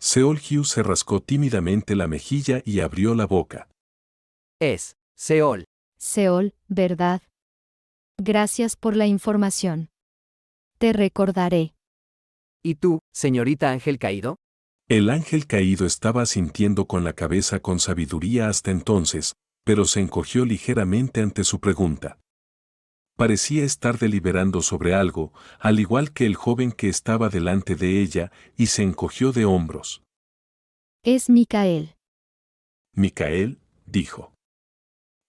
[SPEAKER 1] Seol-Hyu se rascó tímidamente la mejilla y abrió la boca.
[SPEAKER 2] Es Seol.
[SPEAKER 3] Seol, ¿verdad? Gracias por la información. Te recordaré.
[SPEAKER 2] ¿Y tú, señorita ángel caído?
[SPEAKER 1] El ángel caído estaba asintiendo con la cabeza con sabiduría hasta entonces, pero se encogió ligeramente ante su pregunta. Parecía estar deliberando sobre algo, al igual que el joven que estaba delante de ella, y se encogió de hombros.
[SPEAKER 3] Es Micael.
[SPEAKER 1] Micael, dijo.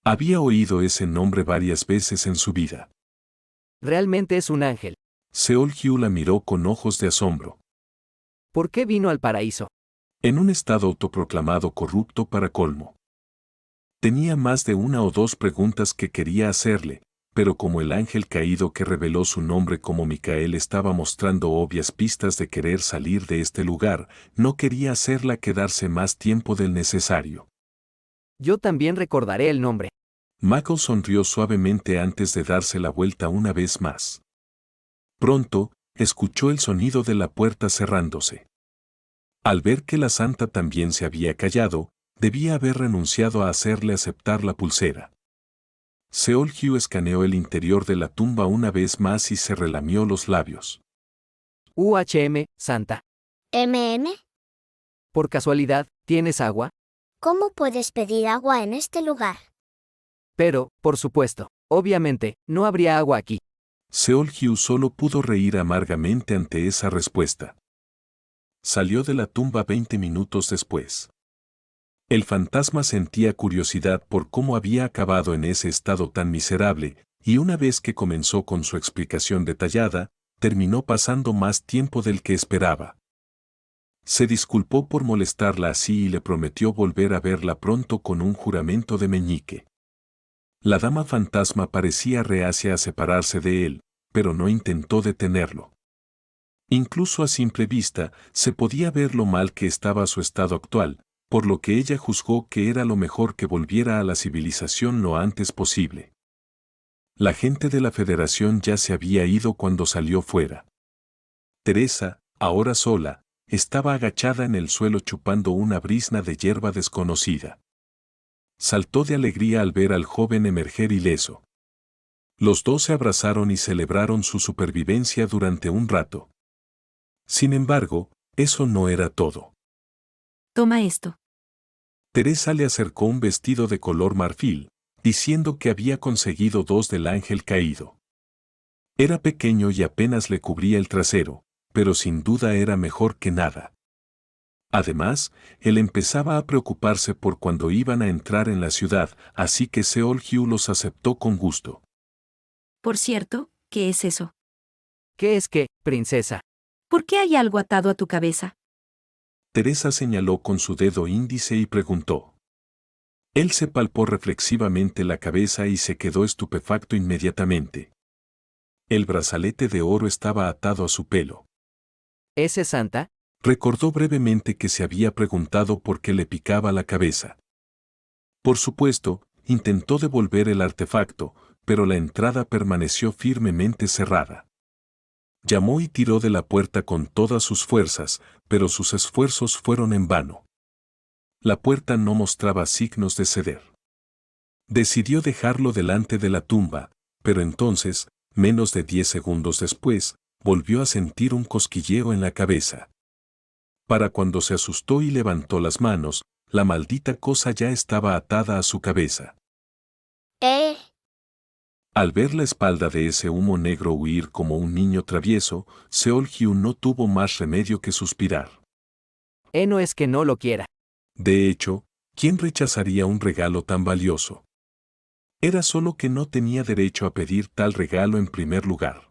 [SPEAKER 1] Había oído ese nombre varias veces en su vida.
[SPEAKER 2] Realmente es un ángel.
[SPEAKER 1] Seol-Hyu la miró con ojos de asombro.
[SPEAKER 2] ¿Por qué vino al paraíso?
[SPEAKER 1] En un estado autoproclamado corrupto para colmo. Tenía más de una o dos preguntas que quería hacerle, pero como el ángel caído que reveló su nombre como Micael estaba mostrando obvias pistas de querer salir de este lugar, no quería hacerla quedarse más tiempo del necesario.
[SPEAKER 2] Yo también recordaré el nombre.
[SPEAKER 1] Mako sonrió suavemente antes de darse la vuelta una vez más. Pronto, escuchó el sonido de la puerta cerrándose. Al ver que la santa también se había callado, debía haber renunciado a hacerle aceptar la pulsera. Seol-Hyu escaneó el interior de la tumba una vez más y se relamió los labios.
[SPEAKER 2] Santa.
[SPEAKER 6] ¿MN?
[SPEAKER 2] ¿Por casualidad, tienes agua?
[SPEAKER 6] ¿Cómo puedes pedir agua en este lugar?
[SPEAKER 2] Pero, por supuesto, obviamente, no habría agua aquí.
[SPEAKER 1] Seol-Hyu solo pudo reír amargamente ante esa respuesta. Salió de la tumba 20 minutos después. El fantasma sentía curiosidad por cómo había acabado en ese estado tan miserable, y una vez que comenzó con su explicación detallada, terminó pasando más tiempo del que esperaba. Se disculpó por molestarla así y le prometió volver a verla pronto con un juramento de meñique. La dama fantasma parecía reacia a separarse de él, pero no intentó detenerlo. Incluso a simple vista, se podía ver lo mal que estaba su estado actual, por lo que ella juzgó que era lo mejor que volviera a la civilización lo antes posible. La gente de la Federación ya se había ido cuando salió fuera. Teresa, ahora sola, estaba agachada en el suelo chupando una brizna de hierba desconocida. Saltó de alegría al ver al joven emerger ileso. Los dos se abrazaron y celebraron su supervivencia durante un rato. Sin embargo, eso no era todo.
[SPEAKER 5] Toma esto.
[SPEAKER 1] Teresa le acercó un vestido de color marfil, diciendo que había conseguido 2 del ángel caído. Era pequeño y apenas le cubría el trasero, pero sin duda era mejor que nada. Además, él empezaba a preocuparse por cuando iban a entrar en la ciudad, así que Seol-hyu los aceptó con gusto.
[SPEAKER 5] Por cierto, ¿qué es eso?
[SPEAKER 2] ¿Qué es que, princesa?
[SPEAKER 5] ¿Por qué hay algo atado a tu cabeza?
[SPEAKER 1] Teresa señaló con su dedo índice y preguntó. Él se palpó reflexivamente la cabeza y se quedó estupefacto inmediatamente. El brazalete de oro estaba atado a su pelo.
[SPEAKER 2] ¿Ese Santa?
[SPEAKER 1] Recordó brevemente que se había preguntado por qué le picaba la cabeza. Por supuesto, intentó devolver el artefacto, pero la entrada permaneció firmemente cerrada. Llamó y tiró de la puerta con todas sus fuerzas, pero sus esfuerzos fueron en vano. La puerta no mostraba signos de ceder. Decidió dejarlo delante de la tumba, pero entonces, menos de 10 segundos después, volvió a sentir un cosquilleo en la cabeza. Para cuando se asustó y levantó las manos, la maldita cosa ya estaba atada a su cabeza. Al ver la espalda de ese humo negro huir como un niño travieso, Seol-hyu no tuvo más remedio que suspirar.
[SPEAKER 2] No es que no lo quiera.
[SPEAKER 1] De hecho, ¿quién rechazaría un regalo tan valioso? Era solo que no tenía derecho a pedir tal regalo en primer lugar.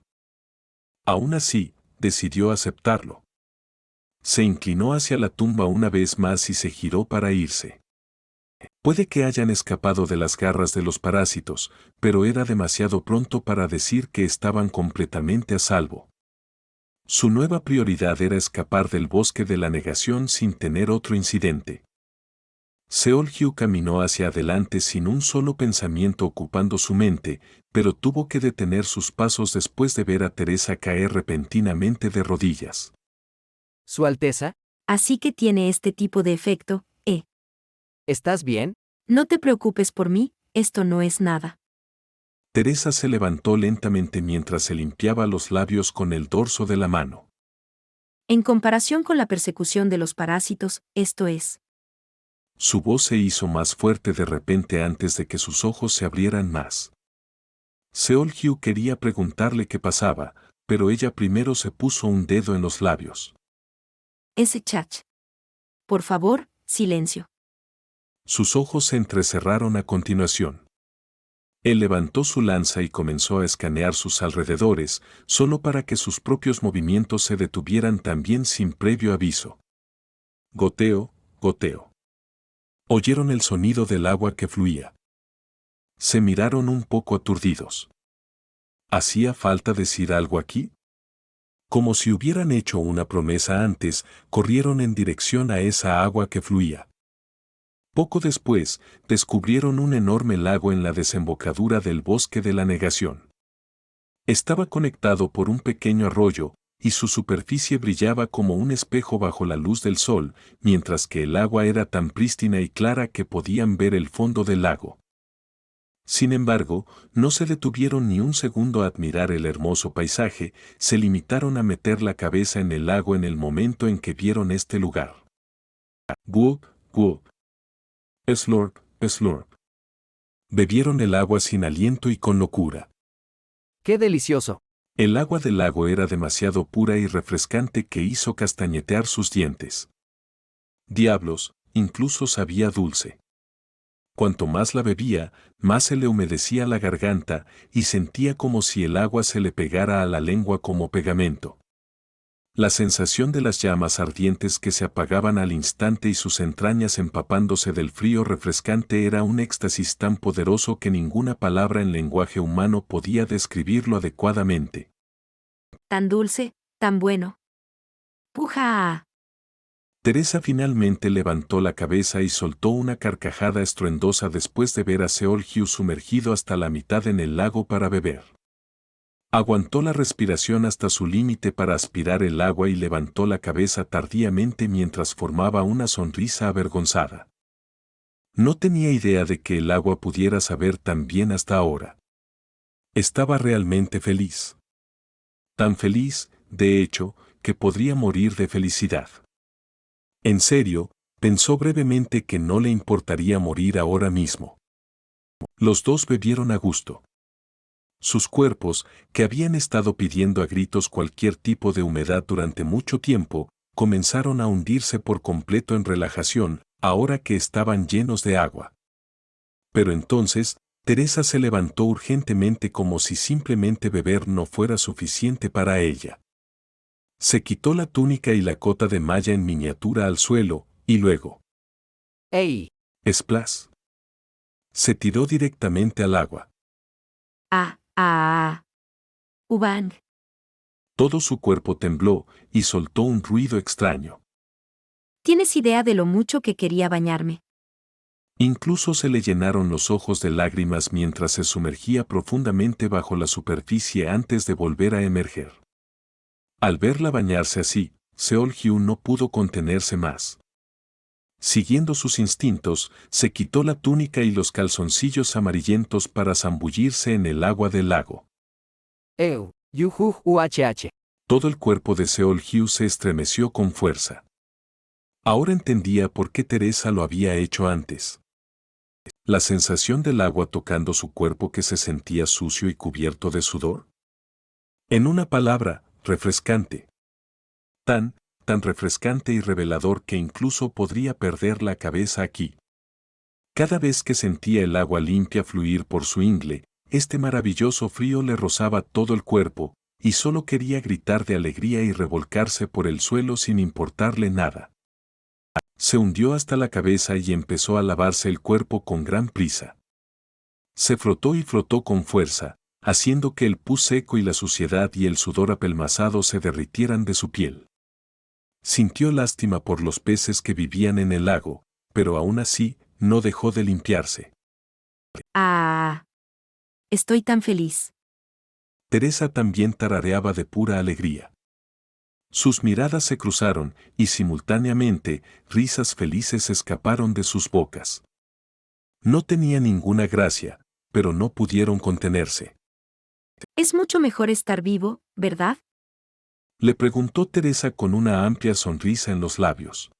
[SPEAKER 1] Aún así, decidió aceptarlo. Se inclinó hacia la tumba una vez más y se giró para irse. Puede que hayan escapado de las garras de los parásitos, pero era demasiado pronto para decir que estaban completamente a salvo. Su nueva prioridad era escapar del bosque de la negación sin tener otro incidente. Seol-hyu caminó hacia adelante sin un solo pensamiento ocupando su mente, pero tuvo que detener sus pasos después de ver a Teresa caer repentinamente de rodillas.
[SPEAKER 2] Su Alteza,
[SPEAKER 5] Así que tiene este tipo de efecto,
[SPEAKER 2] ¿estás bien?
[SPEAKER 5] No te preocupes por mí, esto no es nada.
[SPEAKER 1] Teresa se levantó lentamente mientras se limpiaba los labios con el dorso de la mano.
[SPEAKER 5] En comparación con la persecución de los parásitos, esto es.
[SPEAKER 1] Su voz se hizo más fuerte de repente antes de que sus ojos se abrieran más. Seol-hyu quería preguntarle qué pasaba, pero ella primero se puso un dedo en los labios.
[SPEAKER 5] Ese chach. Por favor, silencio.
[SPEAKER 1] Sus ojos se entrecerraron a continuación. Él levantó su lanza y comenzó a escanear sus alrededores, solo para que sus propios movimientos se detuvieran también sin previo aviso. Goteo, goteo. Oyeron el sonido del agua que fluía. Se miraron un poco aturdidos. ¿Hacía falta decir algo aquí? Como si hubieran hecho una promesa antes, corrieron en dirección a esa agua que fluía. Poco después, descubrieron un enorme lago en la desembocadura del bosque de la negación. Estaba conectado por un pequeño arroyo, y su superficie brillaba como un espejo bajo la luz del sol, mientras que el agua era tan prístina y clara que podían ver el fondo del lago. Sin embargo, no se detuvieron ni un segundo a admirar el hermoso paisaje, se limitaron a meter la cabeza en el lago en el momento en que vieron este lugar. Gulp, gulp. Slurp, slurp. Bebieron el agua sin aliento y con locura.
[SPEAKER 2] ¡Qué delicioso!
[SPEAKER 1] El agua del lago era demasiado pura y refrescante que hizo castañetear sus dientes. Diablos, incluso sabía dulce. Cuanto más la bebía, más se le humedecía la garganta y sentía como si el agua se le pegara a la lengua como pegamento. La sensación de las llamas ardientes que se apagaban al instante y sus entrañas empapándose del frío refrescante era un éxtasis tan poderoso que ninguna palabra en lenguaje humano podía describirlo adecuadamente.
[SPEAKER 5] Tan dulce, tan bueno. ¡Puja!
[SPEAKER 1] Teresa finalmente levantó la cabeza y soltó una carcajada estruendosa después de ver a Seol-hyu sumergido hasta la mitad en el lago para beber. Aguantó la respiración hasta su límite para aspirar el agua y levantó la cabeza tardíamente mientras formaba una sonrisa avergonzada. No tenía idea de que el agua pudiera saber tan bien hasta ahora. Estaba realmente feliz. Tan feliz, de hecho, que podría morir de felicidad. En serio, pensó brevemente que no le importaría morir ahora mismo. Los dos bebieron a gusto. Sus cuerpos, que habían estado pidiendo a gritos cualquier tipo de humedad durante mucho tiempo, comenzaron a hundirse por completo en relajación, ahora que estaban llenos de agua. Pero entonces, Teresa se levantó urgentemente como si simplemente beber no fuera suficiente para ella. Se quitó la túnica y la cota de malla en miniatura al suelo, y luego,
[SPEAKER 2] ¡Ey!
[SPEAKER 1] splash. Se tiró directamente al agua.
[SPEAKER 5] Ubang.
[SPEAKER 1] Todo su cuerpo tembló y soltó un ruido extraño.
[SPEAKER 5] ¿Tienes idea de lo mucho que quería bañarme?
[SPEAKER 1] Incluso se le llenaron los ojos de lágrimas mientras se sumergía profundamente bajo la superficie antes de volver a emerger. Al verla bañarse así, Seol-hyu no pudo contenerse más. Siguiendo sus instintos, se quitó la túnica y los calzoncillos amarillentos para zambullirse en el agua del lago.
[SPEAKER 2] ¡Ew! ¡Yujujuhh!
[SPEAKER 1] Todo el cuerpo de Seol-hyu se estremeció con fuerza. Ahora entendía por qué Teresa lo había hecho antes. La sensación del agua tocando su cuerpo que se sentía sucio y cubierto de sudor. En una palabra, refrescante. Tan refrescante y revelador que incluso podría perder la cabeza aquí. Cada vez que sentía el agua limpia fluir por su ingle, este maravilloso frío le rozaba todo el cuerpo, y solo quería gritar de alegría y revolcarse por el suelo sin importarle nada. Se hundió hasta la cabeza y empezó a lavarse el cuerpo con gran prisa. Se frotó y frotó con fuerza, haciendo que el pus seco y la suciedad y el sudor apelmazado se derritieran de su piel. Sintió lástima por los peces que vivían en el lago, pero aún así, no dejó de limpiarse.
[SPEAKER 5] Estoy tan feliz.
[SPEAKER 1] Teresa también tarareaba de pura alegría. Sus miradas se cruzaron, y simultáneamente, risas felices escaparon de sus bocas. No tenía ninguna gracia, pero no pudieron contenerse.
[SPEAKER 5] Es mucho mejor estar vivo, ¿verdad?
[SPEAKER 1] Le preguntó Teresa con una amplia sonrisa en los labios.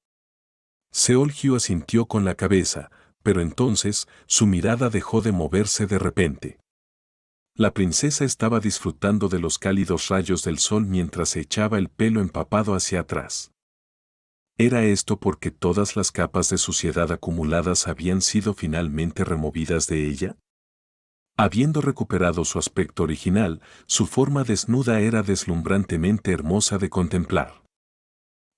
[SPEAKER 1] Seol-hyu asintió con la cabeza, pero entonces, su mirada dejó de moverse de repente. La princesa estaba disfrutando de los cálidos rayos del sol mientras se echaba el pelo empapado hacia atrás. ¿Era esto porque todas las capas de suciedad acumuladas habían sido finalmente removidas de ella? Habiendo recuperado su aspecto original, su forma desnuda era deslumbrantemente hermosa de contemplar.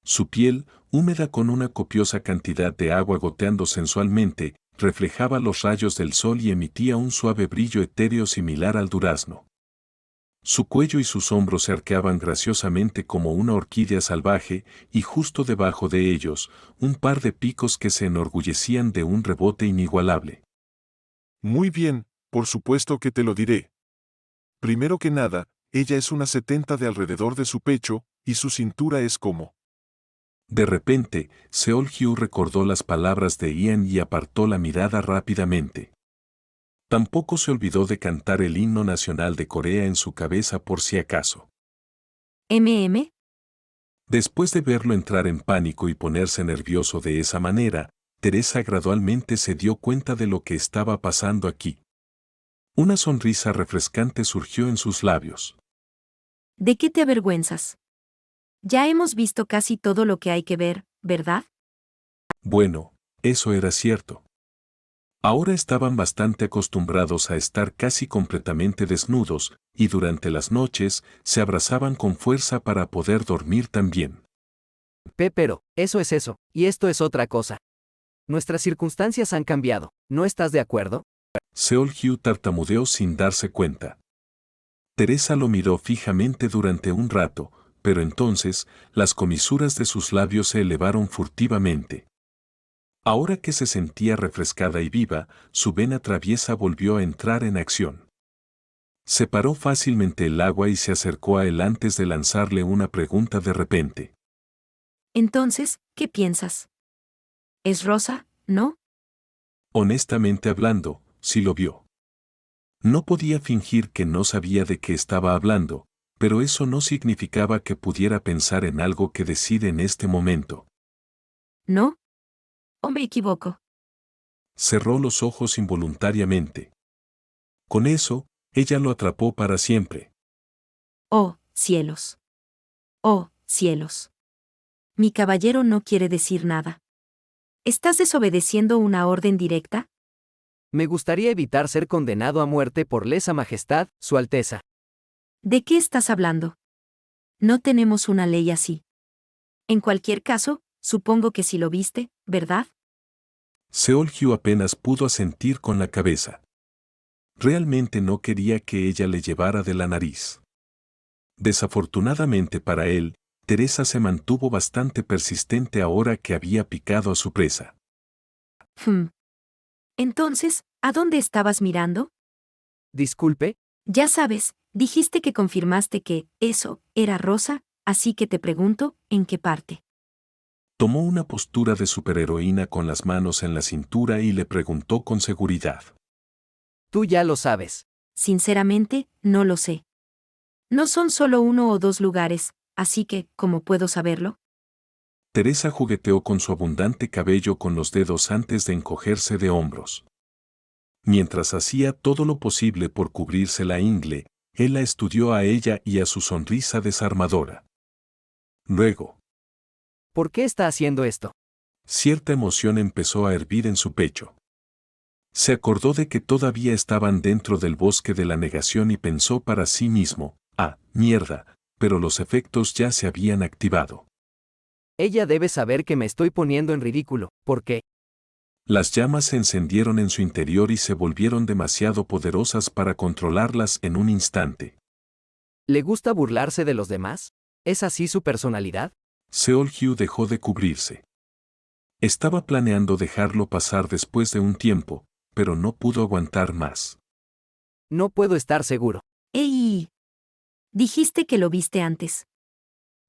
[SPEAKER 1] Su piel, húmeda con una copiosa cantidad de agua goteando sensualmente, reflejaba los rayos del sol y emitía un suave brillo etéreo similar al durazno. Su cuello y sus hombros se arqueaban graciosamente como una orquídea salvaje, y justo debajo de ellos, un par de picos que se enorgullecían de un rebote inigualable.
[SPEAKER 7] Muy bien, por supuesto que te lo diré. Primero que nada, ella es una 70 de alrededor de su pecho, y su cintura es como.
[SPEAKER 1] De repente, Seol-hyu recordó las palabras de Ian y apartó la mirada rápidamente. Tampoco se olvidó de cantar el himno nacional de Corea en su cabeza por si acaso. Después de verlo entrar en pánico y ponerse nervioso de esa manera, Teresa gradualmente se dio cuenta de lo que estaba pasando aquí. Una sonrisa refrescante surgió en sus labios.
[SPEAKER 5] ¿De qué te avergüenzas? Ya hemos visto casi todo lo que hay que ver, ¿verdad?
[SPEAKER 1] Bueno, eso era cierto. Ahora estaban bastante acostumbrados a estar casi completamente desnudos, y durante las noches se abrazaban con fuerza para poder dormir también.
[SPEAKER 2] Pero, eso es eso, y esto es otra cosa. Nuestras circunstancias han cambiado, ¿no estás de acuerdo?
[SPEAKER 1] Seol-hyu tartamudeó sin darse cuenta. Teresa lo miró fijamente durante un rato, pero entonces, las comisuras de sus labios se elevaron furtivamente. Ahora que se sentía refrescada y viva, su vena traviesa volvió a entrar en acción. Separó fácilmente el agua y se acercó a él antes de lanzarle una pregunta de repente.
[SPEAKER 5] Entonces, ¿qué piensas? ¿Es rosa, no?
[SPEAKER 1] Honestamente hablando, sí lo vio. No podía fingir que no sabía de qué estaba hablando, pero eso no significaba que pudiera pensar en algo que decide en este momento.
[SPEAKER 5] ¿No? ¿O me equivoco?
[SPEAKER 1] Cerró los ojos involuntariamente. Con eso, ella lo atrapó para siempre.
[SPEAKER 5] Oh, cielos. Oh, cielos. Mi caballero no quiere decir nada. ¿Estás desobedeciendo una orden directa?
[SPEAKER 2] Me gustaría evitar ser condenado a muerte por lesa majestad, Su Alteza.
[SPEAKER 5] ¿De qué estás hablando? No tenemos una ley así. En cualquier caso, supongo que sí lo viste, ¿verdad?
[SPEAKER 1] Seolhyu apenas pudo asentir con la cabeza. Realmente no quería que ella le llevara de la nariz. Desafortunadamente para él, Teresa se mantuvo bastante persistente ahora que había picado a su presa.
[SPEAKER 5] Entonces, ¿a dónde estabas mirando?
[SPEAKER 2] Disculpe,
[SPEAKER 5] Ya sabes, dijiste que confirmaste que eso era Rosa, así que te pregunto, ¿en qué parte?
[SPEAKER 1] Tomó una postura de superheroína con las manos en la cintura y le preguntó con seguridad.
[SPEAKER 2] tú ya lo sabes.
[SPEAKER 5] Sinceramente, no lo sé. No son solo 1 o 2 lugares, así que, ¿cómo puedo saberlo?
[SPEAKER 1] Teresa jugueteó con su abundante cabello con los dedos antes de encogerse de hombros. Mientras hacía todo lo posible por cubrirse la ingle, él la estudió a ella y a su sonrisa desarmadora. Luego,
[SPEAKER 2] ¿Por qué está haciendo esto?
[SPEAKER 1] cierta emoción empezó a hervir en su pecho. Se acordó de que todavía estaban dentro del bosque de la negación y pensó para sí mismo, mierda, pero los efectos ya se habían activado.
[SPEAKER 2] Ella debe saber que me estoy poniendo en ridículo, ¿por qué?
[SPEAKER 1] Las llamas se encendieron en su interior y se volvieron demasiado poderosas para controlarlas en un instante.
[SPEAKER 2] ¿Le gusta burlarse de los demás? ¿Es así su personalidad?
[SPEAKER 1] Seolhyu dejó de cubrirse. Estaba planeando dejarlo pasar después de un tiempo, pero no pudo aguantar más.
[SPEAKER 2] No puedo estar seguro.
[SPEAKER 5] ¡Ey! Dijiste que lo viste antes.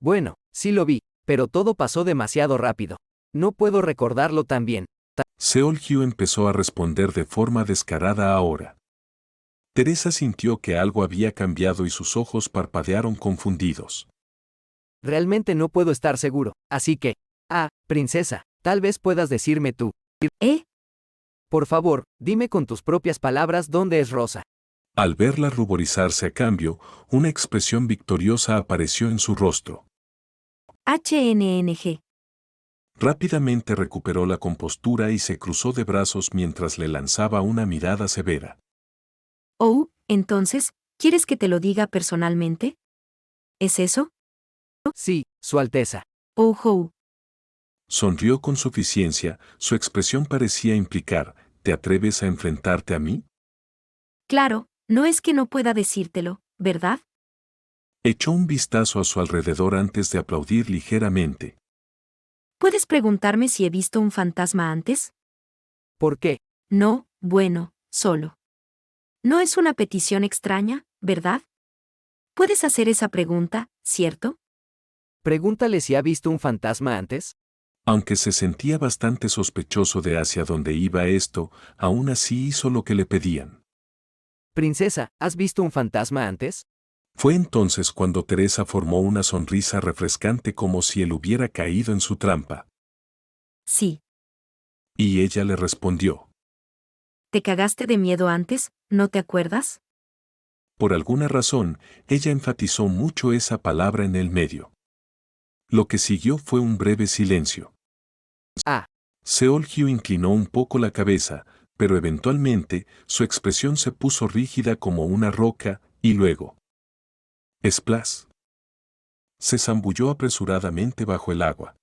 [SPEAKER 2] Bueno, sí lo vi, pero todo pasó demasiado rápido. No puedo recordarlo tan bien.
[SPEAKER 1] Seolhyu empezó a responder de forma descarada ahora. Teresa sintió que algo había cambiado y sus ojos parpadearon confundidos.
[SPEAKER 2] Realmente no puedo estar seguro, así que... princesa, tal vez puedas decirme tú.
[SPEAKER 5] ¿Eh?
[SPEAKER 2] Por favor, dime con tus propias palabras dónde es Rosa.
[SPEAKER 1] Al verla ruborizarse a cambio, una expresión victoriosa apareció en su rostro.
[SPEAKER 5] HNNG.
[SPEAKER 1] Rápidamente recuperó la compostura y se cruzó de brazos mientras le lanzaba una mirada severa.
[SPEAKER 5] Oh, entonces, ¿quieres que te lo diga personalmente? ¿Es eso?
[SPEAKER 2] Sí, Su Alteza.
[SPEAKER 5] Oh, oh.
[SPEAKER 1] Sonrió con suficiencia, su expresión parecía implicar, ¿te atreves a enfrentarte a mí?
[SPEAKER 5] Claro, no es que no pueda decírtelo, ¿verdad?
[SPEAKER 1] Echó un vistazo a su alrededor antes de aplaudir ligeramente.
[SPEAKER 5] ¿Puedes preguntarme si he visto un fantasma antes?
[SPEAKER 2] ¿Por qué?
[SPEAKER 5] No, bueno, solo. No es una petición extraña, ¿verdad? Puedes hacer esa pregunta, ¿cierto?
[SPEAKER 2] Pregúntale si ha visto un fantasma antes.
[SPEAKER 1] Aunque se sentía bastante sospechoso de hacia dónde iba esto, aún así hizo lo que le pedían.
[SPEAKER 2] Princesa, ¿has visto un fantasma antes?
[SPEAKER 1] Fue entonces cuando Teresa formó una sonrisa refrescante como si él hubiera caído en su trampa.
[SPEAKER 5] Sí.
[SPEAKER 1] Y ella le respondió.
[SPEAKER 5] ¿Te cagaste de miedo antes, no te acuerdas?
[SPEAKER 1] Por alguna razón, ella enfatizó mucho esa palabra en el medio. Lo que siguió fue un breve silencio. Seolhyu inclinó un poco la cabeza, pero eventualmente su expresión se puso rígida como una roca, y luego... ¡Splash! Se zambulló apresuradamente bajo el agua.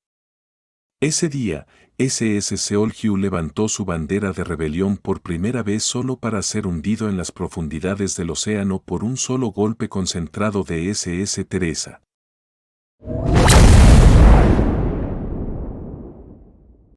[SPEAKER 1] Ese día, SS Seolhyu levantó su bandera de rebelión por primera vez solo para ser hundido en las profundidades del océano por un solo golpe concentrado de SS Teresa.